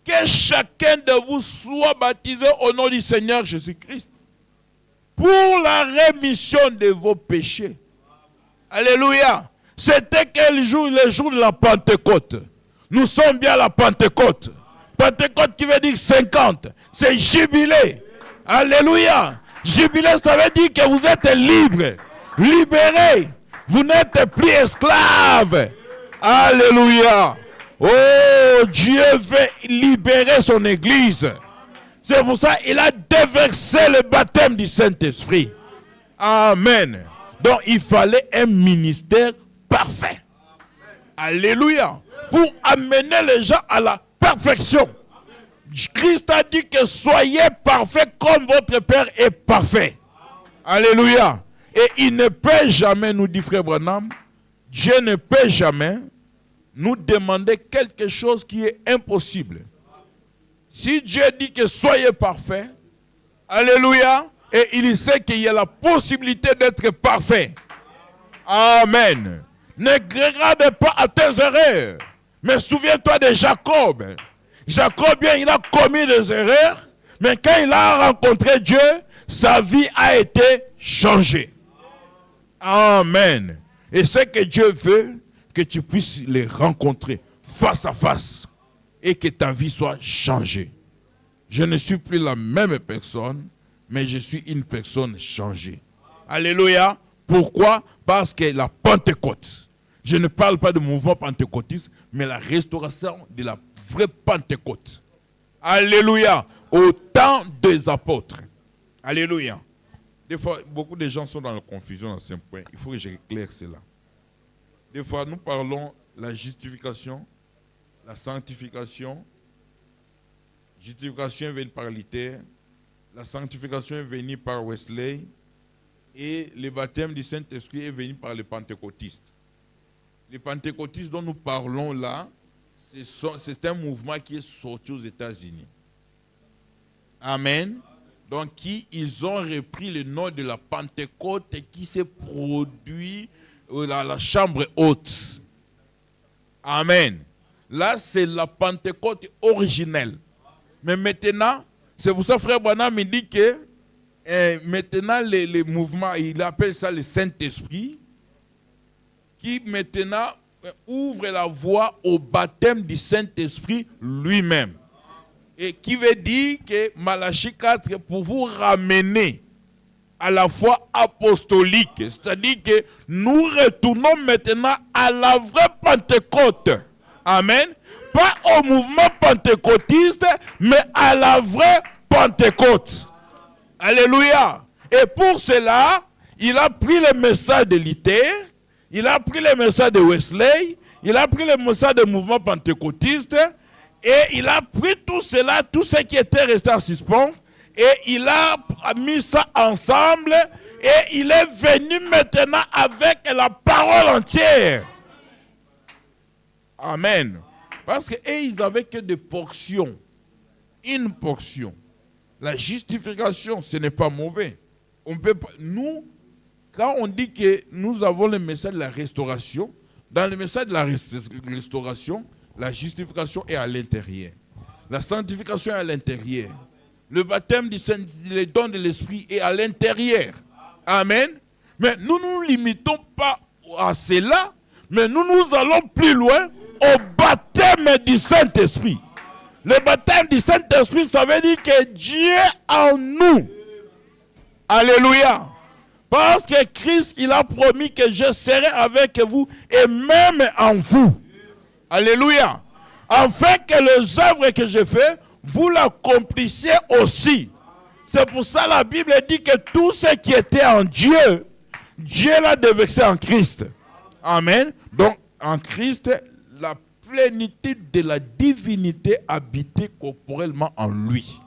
Que chacun de vous soit baptisé au nom du Seigneur Jésus-Christ pour la rémission de vos péchés. Alléluia. C'était quel jour? Le jour de la Pentecôte. Nous sommes bien à la Pentecôte. Pentecôte qui veut dire 50. C'est jubilé. Alléluia. Jubilé, ça veut dire que vous êtes libre, libéré. Vous n'êtes plus esclave. Alléluia. Oh, Dieu veut libérer son église. C'est pour ça qu'il a déversé le baptême du Saint-Esprit. Amen. Donc, il fallait un ministère parfait. Alléluia. Pour amener les gens à la perfection. Christ a dit que soyez parfaits comme votre Père est parfait. Alléluia. Et il ne peut jamais, nous dit Frère Branham, Dieu ne peut jamais nous demander quelque chose qui est impossible. Si Dieu dit que soyez parfaits, alléluia, et il sait qu'il y a la possibilité d'être parfait. Amen. Ne regarde pas à tes erreurs, mais souviens-toi de Jacob. Jacob, bien, il a commis des erreurs, mais quand il a rencontré Dieu, sa vie a été changée. Amen. Et c'est que Dieu veut que tu puisses les rencontrer face à face et que ta vie soit changée. Je ne suis plus la même personne, mais je suis une personne changée. Alléluia. Pourquoi? Parce que la Pentecôte, je ne parle pas de mouvement pentecôtiste, mais la restauration de la vraie Pentecôte. Alléluia. Au temps des apôtres. Alléluia. Des fois, beaucoup de gens sont dans la confusion dans ce point. Il faut que j'éclaire cela. Des fois, nous parlons de la justification, la sanctification. Justification est venue par Luther. La sanctification est venue par Wesley. Et le baptême du Saint-Esprit est venu par les pentecôtistes. Les pentecôtistes dont nous parlons là, c'est un mouvement qui est sorti aux États-Unis. Amen. Donc, ils ont repris le nom de la Pentecôte qui s'est produit à la chambre haute. Amen. Là, c'est la Pentecôte originelle. Mais maintenant, c'est pour ça que Frère Branham me dit que maintenant, les mouvements, il appelle ça le Saint-Esprit, qui maintenant ouvre la voie au baptême du Saint-Esprit lui-même. Et qui veut dire que Malachie 4, pour vous ramener à la foi apostolique, c'est-à-dire que nous retournons maintenant à la vraie Pentecôte. Amen. Pas au mouvement pentecôtiste, mais à la vraie Pentecôte. Alléluia. Et pour cela, il a pris le message de Luther, il a pris le message de Wesley, il a pris le message du mouvement pentecôtiste, et il a pris tout cela, tout ce qui était resté en suspens, et il a mis ça ensemble, et il est venu maintenant avec la parole entière. Amen. Parce qu'ils n'avaient que des portions. Une portion. La justification, ce n'est pas mauvais. On peut pas, nous, quand on dit que nous avons le message de la restauration, dans le message de la restauration, la justification est à l'intérieur. La sanctification est à l'intérieur. Le baptême du Saint, le don de l'Esprit est à l'intérieur. Amen. Mais nous ne nous limitons pas à cela, mais nous allons plus loin au baptême du Saint-Esprit. Le baptême du Saint-Esprit, ça veut dire que Dieu en nous. Alléluia. Parce que Christ, il a promis que je serai avec vous et même en vous. Alléluia. Afin que les œuvres que je fais, vous l'accomplissiez aussi. C'est pour ça que la Bible dit que tout ce qui était en Dieu, Dieu l'a déversé en Christ. Amen. Donc, en Christ, la plénitude de la divinité habitait corporellement en lui.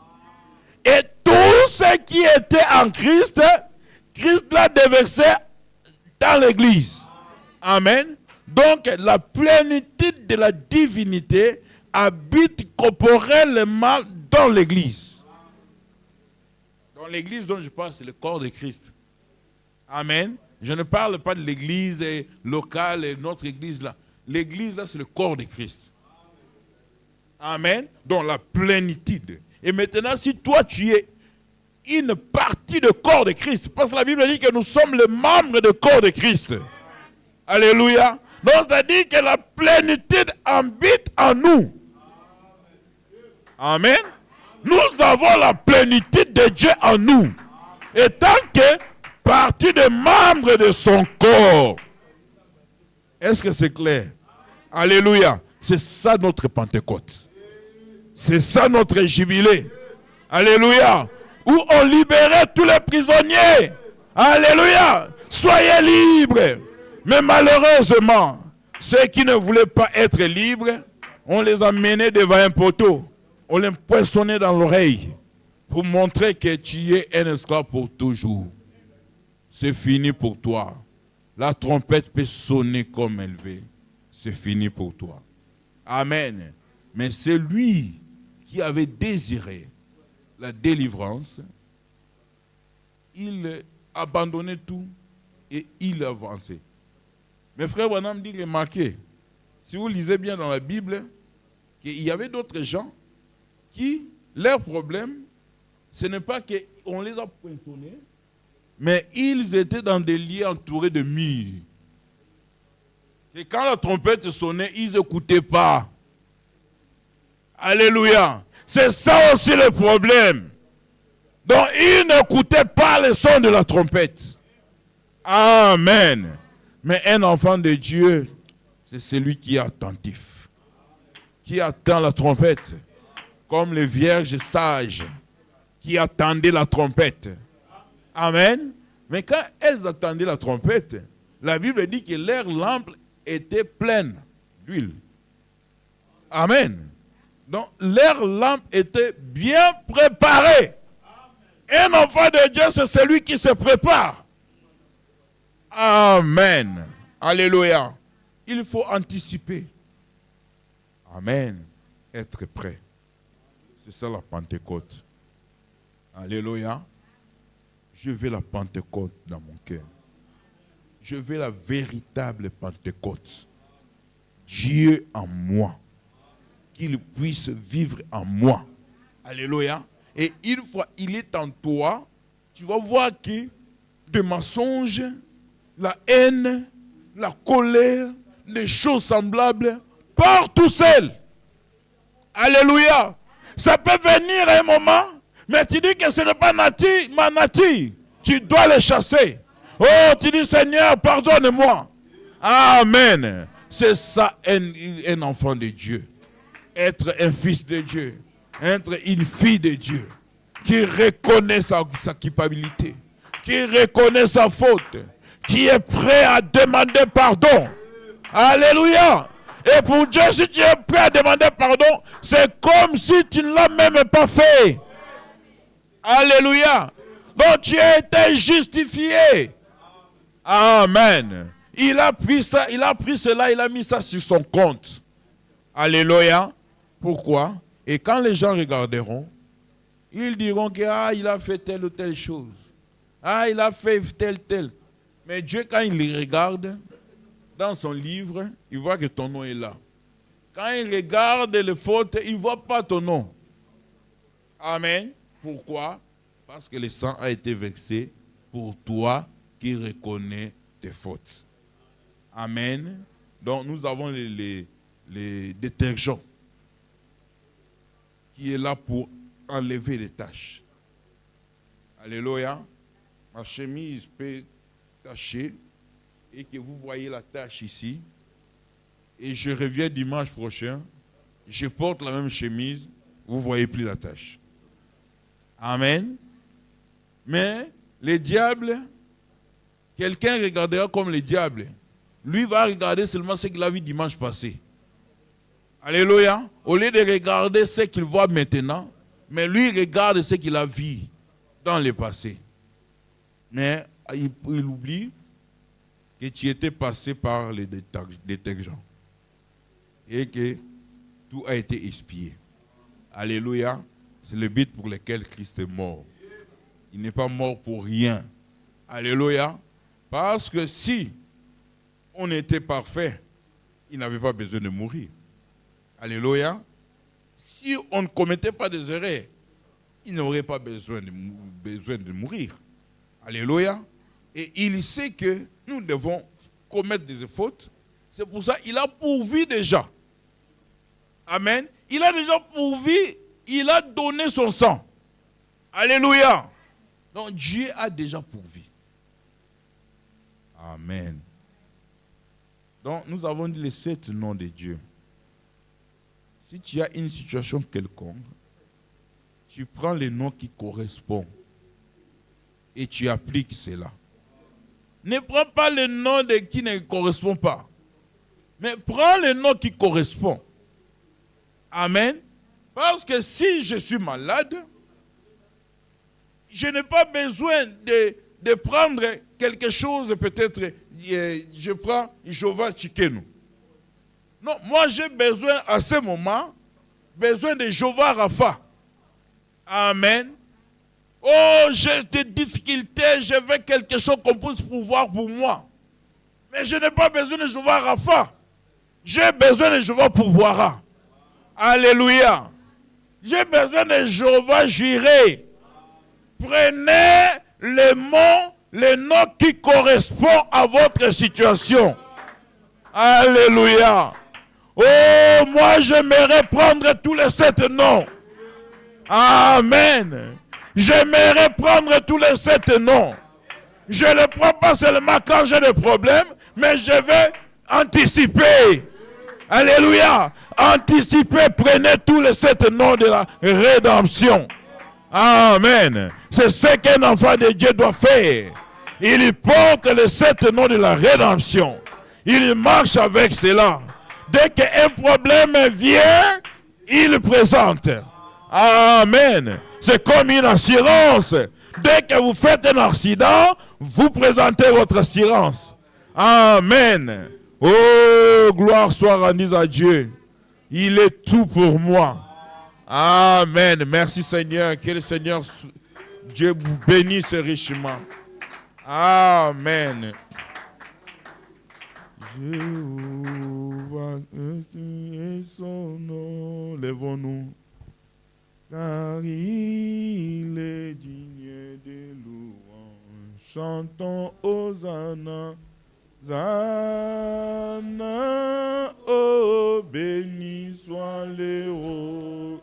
Et tout ce qui était en Christ, Christ l'a déversé dans l'Église. Amen. Donc, la plénitude de la divinité habite corporellement dans l'Église. Donc l'église dont je parle, c'est le corps de Christ. Amen. Je ne parle pas de l'église locale et notre église là. L'église là, c'est le corps de Christ. Amen. Donc la plénitude. Et maintenant, si toi tu es une partie du corps de Christ, parce que la Bible dit que nous sommes les membres du corps de Christ. Alléluia. Donc c'est-à-dire que la plénitude habite en nous. Amen. Nous avons la plénitude de Dieu en nous. Et tant que partie des membres de son corps. Est-ce que c'est clair? Alléluia. C'est ça notre Pentecôte. C'est ça notre jubilé. Alléluia. Où on libérait tous les prisonniers. Alléluia. Soyez libres. Mais malheureusement, ceux qui ne voulaient pas être libres, on les a menés devant un poteau. On les poinçonnait dans l'oreille pour montrer que tu es un esclave pour toujours. C'est fini pour toi. La trompette peut sonner comme elle veut. C'est fini pour toi. Amen. Mais c'est lui qui avait désiré la délivrance. Il abandonnait tout et il avançait. Mes frères, Branham dit, remarquez, si vous lisez bien dans la Bible, qu'il y avait d'autres gens qui, leur problème, ce n'est pas qu'on les a poinçonnés, mais ils étaient dans des lieux entourés de murs. Et quand la trompette sonnait, ils n'écoutaient pas. Alléluia. C'est ça aussi le problème. Donc, ils n'écoutaient pas le son de la trompette. Amen. Mais un enfant de Dieu, c'est celui qui est attentif, qui attend la trompette, comme les vierges sages qui attendaient la trompette. Amen. Mais quand elles attendaient la trompette, la Bible dit que leurs lampes étaient pleines d'huile. Amen. Donc, leurs lampes étaient bien préparées. Un enfant de Dieu, c'est celui qui se prépare. Amen. Alléluia. Il faut anticiper. Amen. Être prêt. C'est ça la Pentecôte. Alléluia. Je veux la Pentecôte dans mon cœur. Je veux la véritable Pentecôte. Dieu en moi. Qu'il puisse vivre en moi. Alléluia. Et une fois il est en toi, tu vas voir que des mensonges, la haine, la colère, les choses semblables, partent tout seul. Alléluia. Ça peut venir à un moment, mais tu dis que ce n'est pas ma nature. Tu dois les chasser. Oh, tu dis Seigneur, pardonne-moi. Amen. C'est ça un enfant de Dieu. Être un fils de Dieu. Être une fille de Dieu. Qui reconnaît sa culpabilité. Qui reconnaît sa faute. Qui est prêt à demander pardon. Alléluia. Et pour Dieu, si tu es prêt à demander pardon, c'est comme si tu ne l'as même pas fait. Alléluia. Donc tu as été justifié. Amen. Il a pris ça, il a pris cela, il a mis ça sur son compte. Alléluia. Pourquoi? Et quand les gens regarderont, ils diront qu'il a fait telle ou telle chose. Ah, il a fait tel. Mais Dieu, quand il les regarde, dans son livre, il voit que ton nom est là. Quand il regarde les fautes, il ne voit pas ton nom. Amen. Pourquoi? Parce que le sang a été versé pour toi qui reconnais tes fautes. Amen. Donc nous avons les détergents qui est là pour enlever les taches. Alléluia. Ma chemise peut tacher et que vous voyez la tache ici. Et je reviens dimanche prochain, je porte la même chemise, vous ne voyez plus la tache. Amen. Mais les diables, quelqu'un regardera comme les diables. Lui va regarder seulement ce qu'il a vu dimanche passé. Alléluia. Au lieu de regarder ce qu'il voit maintenant, mais lui regarde ce qu'il a vu dans le passé. Mais il oublie que tu étais passé par les détergents et que tout a été expié. Alléluia. C'est le but pour lequel Christ est mort. il n'est pas mort pour rien. Alléluia. Parce que si on était parfait, il n'avait pas besoin de mourir. Alléluia. Si on ne commettait pas des erreurs, il n'aurait pas besoin de mourir. Alléluia. Et il sait que nous devons commettre des fautes. C'est pour ça qu'il a pourvu déjà. Amen. Il a déjà pourvu, il a donné son sang. Alléluia. Donc Dieu a déjà pourvu. Amen. Donc nous avons dit les 7 noms de Dieu. Si tu as une situation quelconque, tu prends les noms qui correspondent et tu appliques cela. Ne prends pas les noms de qui ne correspondent pas, mais prends les noms qui correspondent. Amen. Parce que si je suis malade, je n'ai pas besoin de prendre quelque chose, peut-être, je prends Jéhovah Tsidkenu. Non, moi j'ai besoin à ce moment, besoin de Jéhovah Rapha. Amen. Oh, j'ai des difficultés, je veux quelque chose qu'on puisse pouvoir pour moi. Mais je n'ai pas besoin de Jéhovah Rapha. J'ai besoin de Jéhovah Pouvoira. Alléluia. J'ai besoin de Jéhovah Jireh. Prenez les noms qui correspondent à votre situation. Alléluia. Oh, moi j'aimerais prendre tous les 7 noms. Amen. J'aimerais prendre tous les 7 noms. Je ne les prends pas seulement quand j'ai des problèmes, mais je vais anticiper. Alléluia. Anticiper, prenez tous les 7 noms de la rédemption. Amen. C'est ce qu'un enfant de Dieu doit faire. Il porte les 7 noms de la rédemption. Il marche avec cela. Dès qu'un problème vient, il présente. Amen. C'est comme une assurance. Dès que vous faites un accident, vous présentez votre assurance. Amen. Oh, gloire soit rendue à Dieu. Il est tout pour moi. Amen. Merci Seigneur. Que le Seigneur, Dieu vous bénisse richement. Amen. Jéhovah est son nom. Lèvons-nous. Car il est digne de louange. Chantons Hosanna. Hosanna, oh, béni soit les rocs.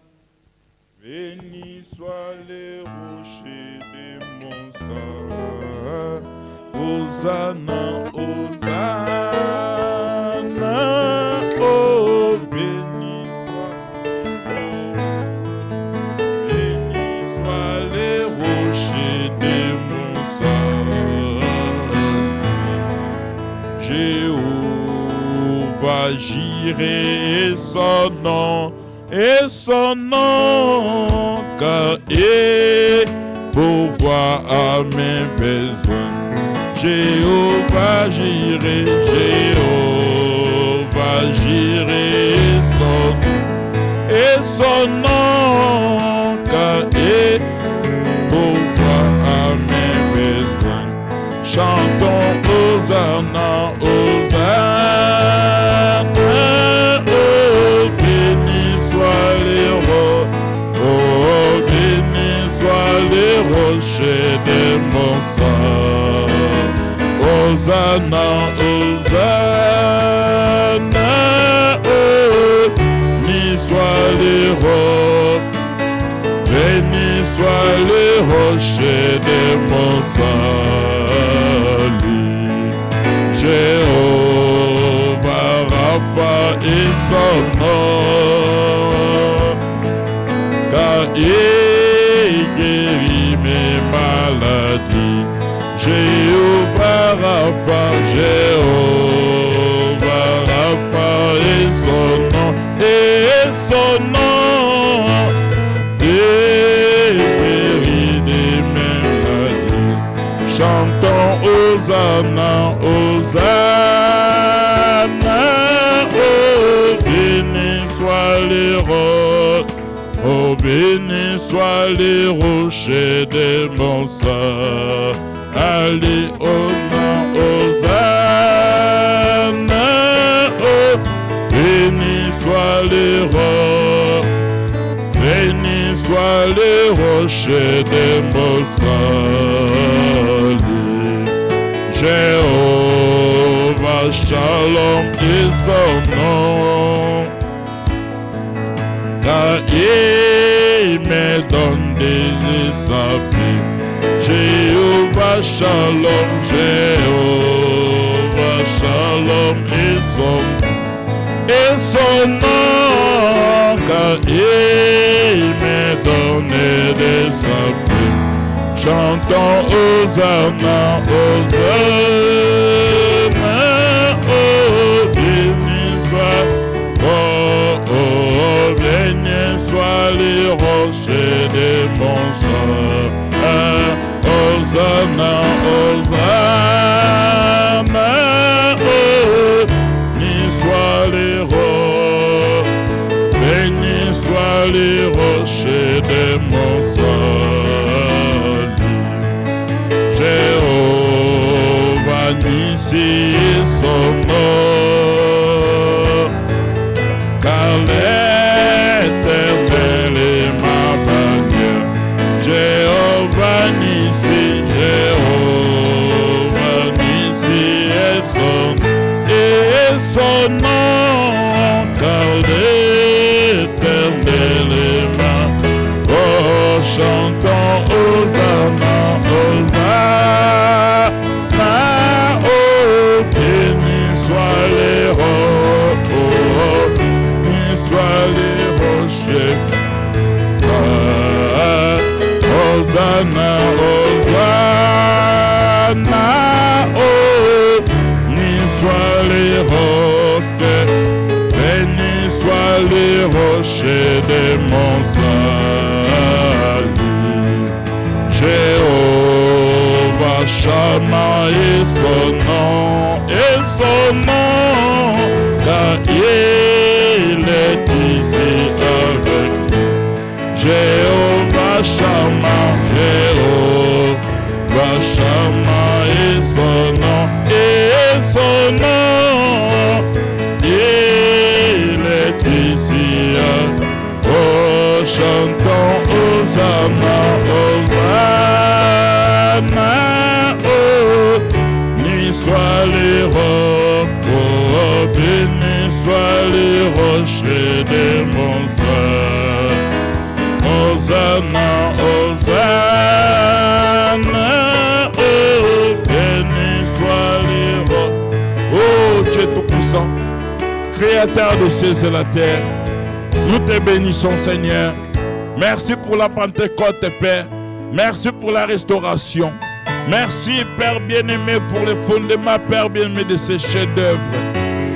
Béni soit les rochers de mon sang. Hosanna, Hosanna, oh, béni soit les rochers de mon sang. Jéhovah Jireh et son nom, car il pourvoit à mes besoins. Jéhovah Jireh et son nom, car il pourvoit à mes besoins. Chantons Hosanna, Hosanna, oh, béni soit les rocs, oh, béni soit les rochers de mon sang. Hosanna, Hosanna, oh, béni soit les rocs, béni soit les rochers de mon salut. Jéhovah Rapha est son nom, car il guérit mes maladies. Jéhovah Rapha est son nom, et son nom guérit de mes maladies. Chantons Hosanna, Hosanna, oh, béni soit les rocs, oh, béni soient les rochers de mon sang. Allez, honneur, Hosanna, oh, béni soient les rois, béni soient les rochers de mon salut. Jéhovah Shalom est son nom, car il me donne des sables. Jéhovah Shalom, Jéhovah Shalom et son nom, car il me donne des sables. Chantons Hosanna, Hosanna, oh, béni soit, oh, béni soit les rochers de mon sang. Hosanna, Hosanna, oh, béni soient les rois, béni soient les rochers de mon salut. Jéhovah Nissi est son nom, car l'Éternel est ma bannière. Jéhovah Nissi, Jéhovah Nissi est son nom, car l'Éternel est ma. Oh, chantons Hosanna, Hosanna, oh, béni soient les rois, oh, béni soient les rochers. Hosanna, Hosanna, oh, béni soient les rocs, béni soient les rochers de mon salut. Jéhovah Shammah est son nom, car il est ici avec nous. Jéhovah Shammah, Jéhovah Shammah est son nom, il est ici. Oh, chantons Hosanna, Hosanna, oh, béni soient les rocs, oh, béni soient les rochers de mon sang. Hosanna, Hosanna, oh, béni soient les rois. Oh, Dieu Tout-Puissant, Créateur de cieux et la terre, nous te bénissons, Seigneur. Merci pour la Pentecôte, Père. Merci pour la restauration. Merci, Père bien-aimé, pour le fondement, Père bien-aimé, de ces chefs-d'œuvre.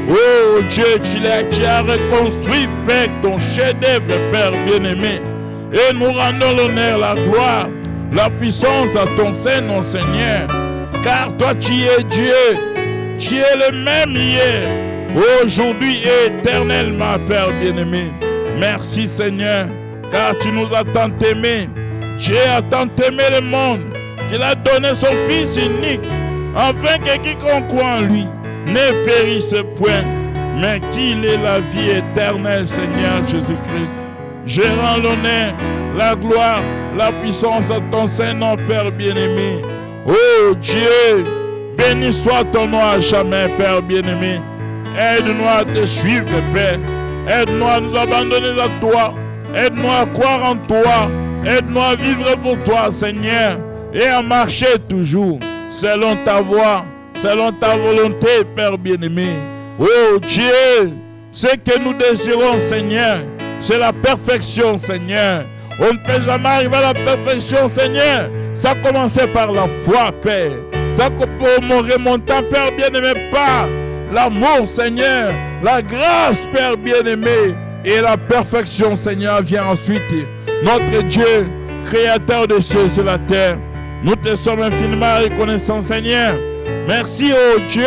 Oh, Dieu, tu as reconstruit, Père, ton chef-d'œuvre, Père bien-aimé. Et nous rendons l'honneur, la gloire, la puissance à ton Saint-Nom, Seigneur. Car toi, tu es Dieu. Tu es le même hier, aujourd'hui et éternellement, Père bien-aimé. Merci, Seigneur, car tu nous as tant aimés. Tu as tant aimé le monde qu'il a donné son Fils unique, afin que quiconque croit en lui ne périsse point, mais qu'il ait la vie éternelle, Seigneur Jésus-Christ. Je rends l'honneur, la gloire, la puissance à ton Saint-Nom, Père bien-aimé. Oh Dieu, béni soit ton nom à jamais, Père bien-aimé. Aide-nous à te suivre, Père. Aide-nous à nous abandonner à toi. Aide-nous à croire en toi. Aide-nous à vivre pour toi, Seigneur. Et à marcher toujours selon ta voie, selon ta volonté, Père bien-aimé. Oh Dieu, ce que nous désirons, Seigneur, c'est la perfection, Seigneur. On ne peut jamais arriver à la perfection, Seigneur. Ça a commencé par la foi, Père. Ça pour mon remontant, Père bien-aimé, par l'amour, Seigneur. La grâce, Père bien-aimé. Et la perfection, Seigneur, vient ensuite. Notre Dieu, Créateur de cieux et la terre, nous te sommes infiniment reconnaissants, Seigneur. Merci, oh Dieu,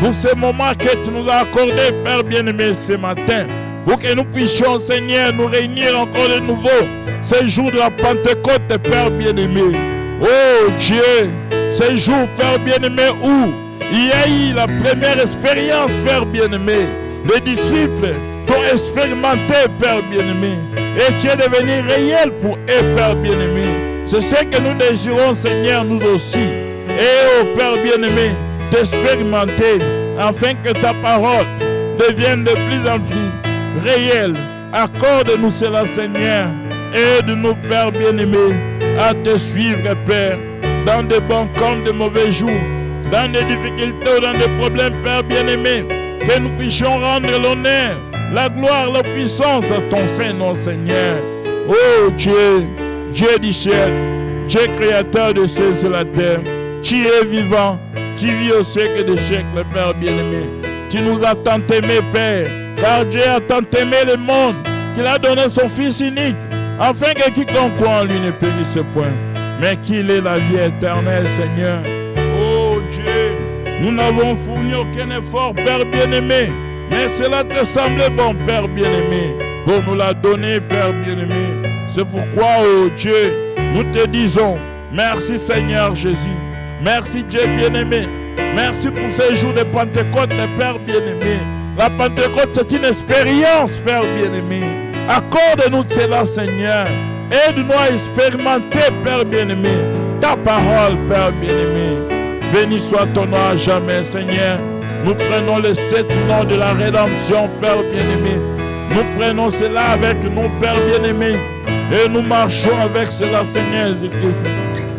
pour ce moment que tu nous as accordé, Père bien-aimé, ce matin. pour que nous puissions, Seigneur, nous réunir encore de nouveau ce jour de la Pentecôte, Père bien-aimé. Oh Dieu, ce jour, Père bien-aimé, où il y a eu la première expérience, Père bien-aimé. Les disciples t'ont expérimenté, Père bien-aimé, et tu es devenu réel pour eux, Père bien-aimé. C'est ce que nous désirons, Seigneur, nous aussi. Et oh Père bien-aimé, d'expérimenter, afin que ta parole devienne de plus en plus réelle. Accorde-nous cela, Seigneur. Aide-nous, Père bien-aimé, à te suivre, Père, dans de bons comme de mauvais jours, dans des difficultés ou dans des problèmes, Père bien-aimé, que nous puissions rendre l'honneur, la gloire, la puissance à ton Saint-Nom, Seigneur. Oh Dieu, Dieu du ciel, Dieu créateur de cieux et la terre, tu es vivant, tu vis au siècle des siècles, Père bien-aimé. Tu nous as tant aimé, Père, car Dieu a tant aimé le monde qu'il a donné son Fils unique, afin que quiconque croit en lui ne périsse point, mais qu'il ait la vie éternelle, Seigneur. Oh Dieu, nous n'avons fourni aucun effort, Père bien-aimé, mais cela te semblait bon, Père bien-aimé, pour nous la donner, Père bien-aimé. C'est pourquoi, oh Dieu, nous te disons, merci Seigneur Jésus, merci Dieu bien-aimé, merci pour ces jours de Pentecôte, Père bien-aimé. La Pentecôte, c'est une expérience, Père bien-aimé. Accorde-nous cela, Seigneur. Aide-nous à expérimenter, Père bien-aimé, ta parole, Père bien-aimé. Béni soit ton nom à jamais, Seigneur. Nous prenons le 7 nom de la rédemption, Père bien-aimé. Nous prenons cela avec nous, Père bien-aimé. Et nous marchons avec cela, Seigneur Jésus-Christ.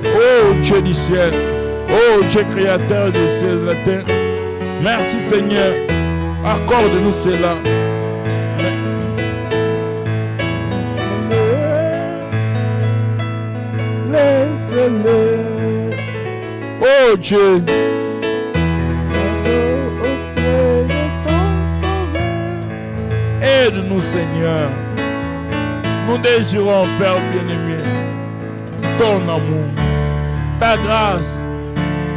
Oh Dieu du ciel, oh Dieu créateur du ciel et de la terre. Merci, Seigneur. Accorde-nous cela. Laisse-le. Oh Dieu. Auprès de ton sauveur. Aide-nous, Seigneur. Nous désirons, Père bien-aimé, ton amour, ta grâce,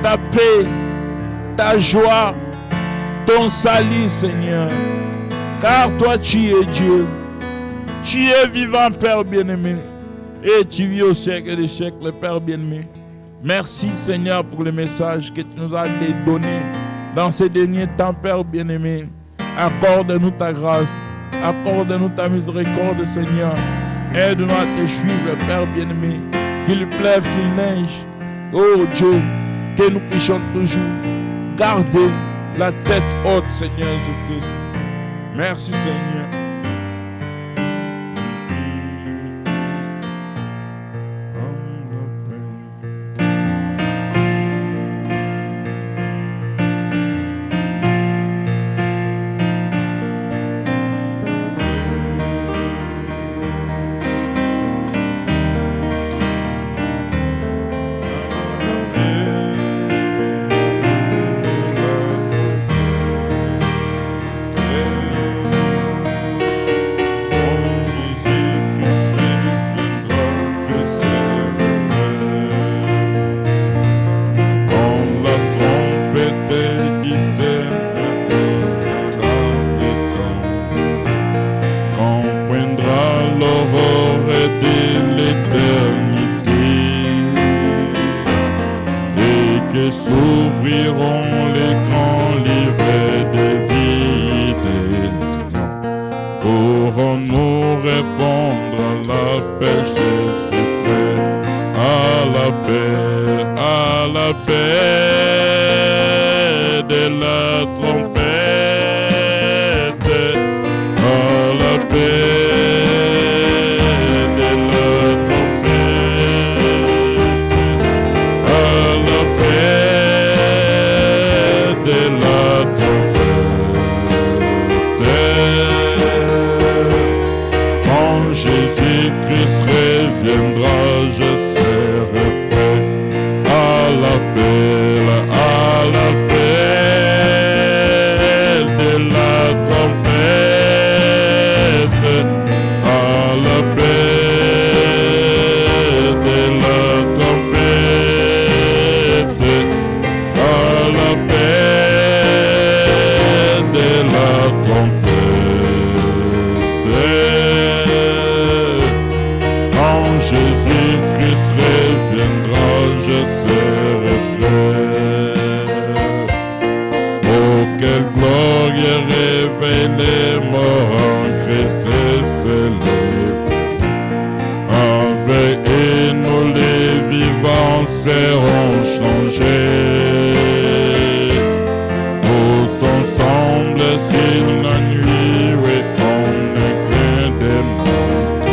ta paix, ta joie, ton salut, Seigneur. Car toi, tu es Dieu. Tu es vivant, Père bien-aimé. Et tu vis au siècle des siècles, Père bien-aimé. Merci, Seigneur, pour le message que tu nous as donné dans ces derniers temps, Père bien-aimé. Accorde-nous ta grâce. Accorde-nous ta miséricorde, Seigneur. Aide-nous à te suivre, Père bien-aimé. Qu'il pleuve, qu'il neige. Oh Dieu, que nous puissions toujours garder la tête haute, Seigneur Jésus-Christ. Merci, Seigneur. guerrier réveille les morts en Christ célèbre. Et nous les vivants serons changés. Tous ensemble sur la nuit, oui, on est plein des mondes.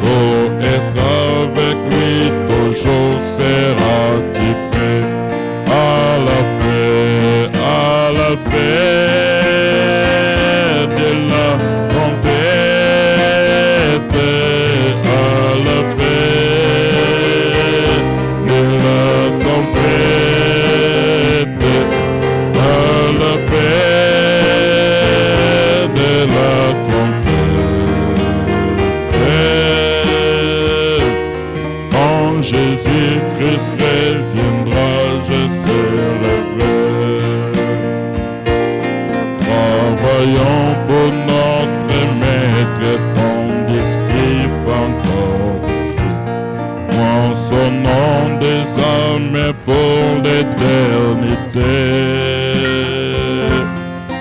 Pour être avec lui, toujours sera-t-il prêt à la paix, à la paix de la tempête. Jésus-Christ reviendra, je serai vrai. Travaillons pour notre maître, tandis qu'il fait encore. Moissonnons des âmes pour l'éternité.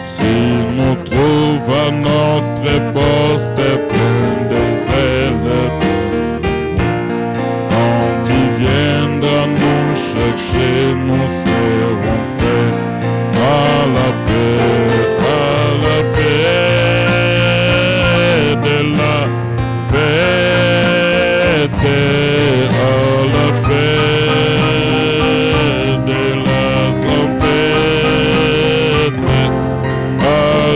Si nous trouvons à notre poste plein de zèle, viendra nous chercher, nous serons prêts à la paix de la paix, à la paix de la tempête, à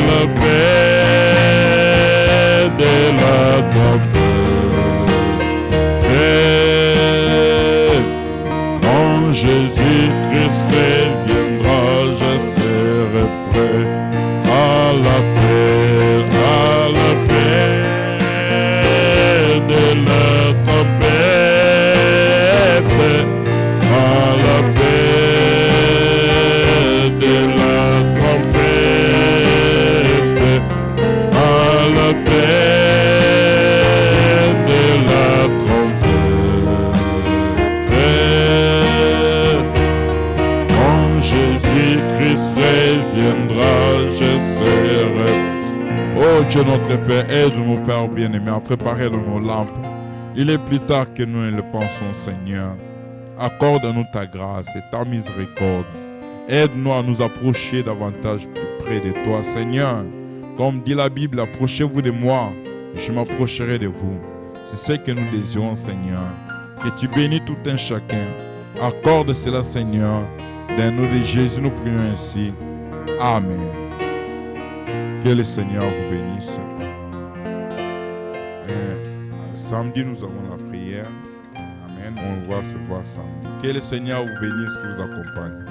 la paix de la tempête. Jésus-Christ reviendra, je serai prêt à la paix de la tempête, à la paix de la tempête, à la paix de la tempête. Jésus-Christ reviendra, je serai. Oh Dieu notre Père, aide-nous, Père bien-aimé, à préparer nos lampes. Il est plus tard que nous ne le pensons, Seigneur. Accorde-nous ta grâce et ta miséricorde. Aide-nous à nous approcher davantage plus près de toi, Seigneur. Comme dit la Bible, approchez-vous de moi, je m'approcherai de vous. C'est ce que nous désirons, Seigneur. Que tu bénis tout un chacun. Accorde cela, Seigneur. Dans le nom de Jésus, nous prions ainsi. Amen. Que le Seigneur vous bénisse. Samedi, nous avons la prière. Amen. On va se voir samedi. Que le Seigneur vous bénisse, qu'il vous accompagne.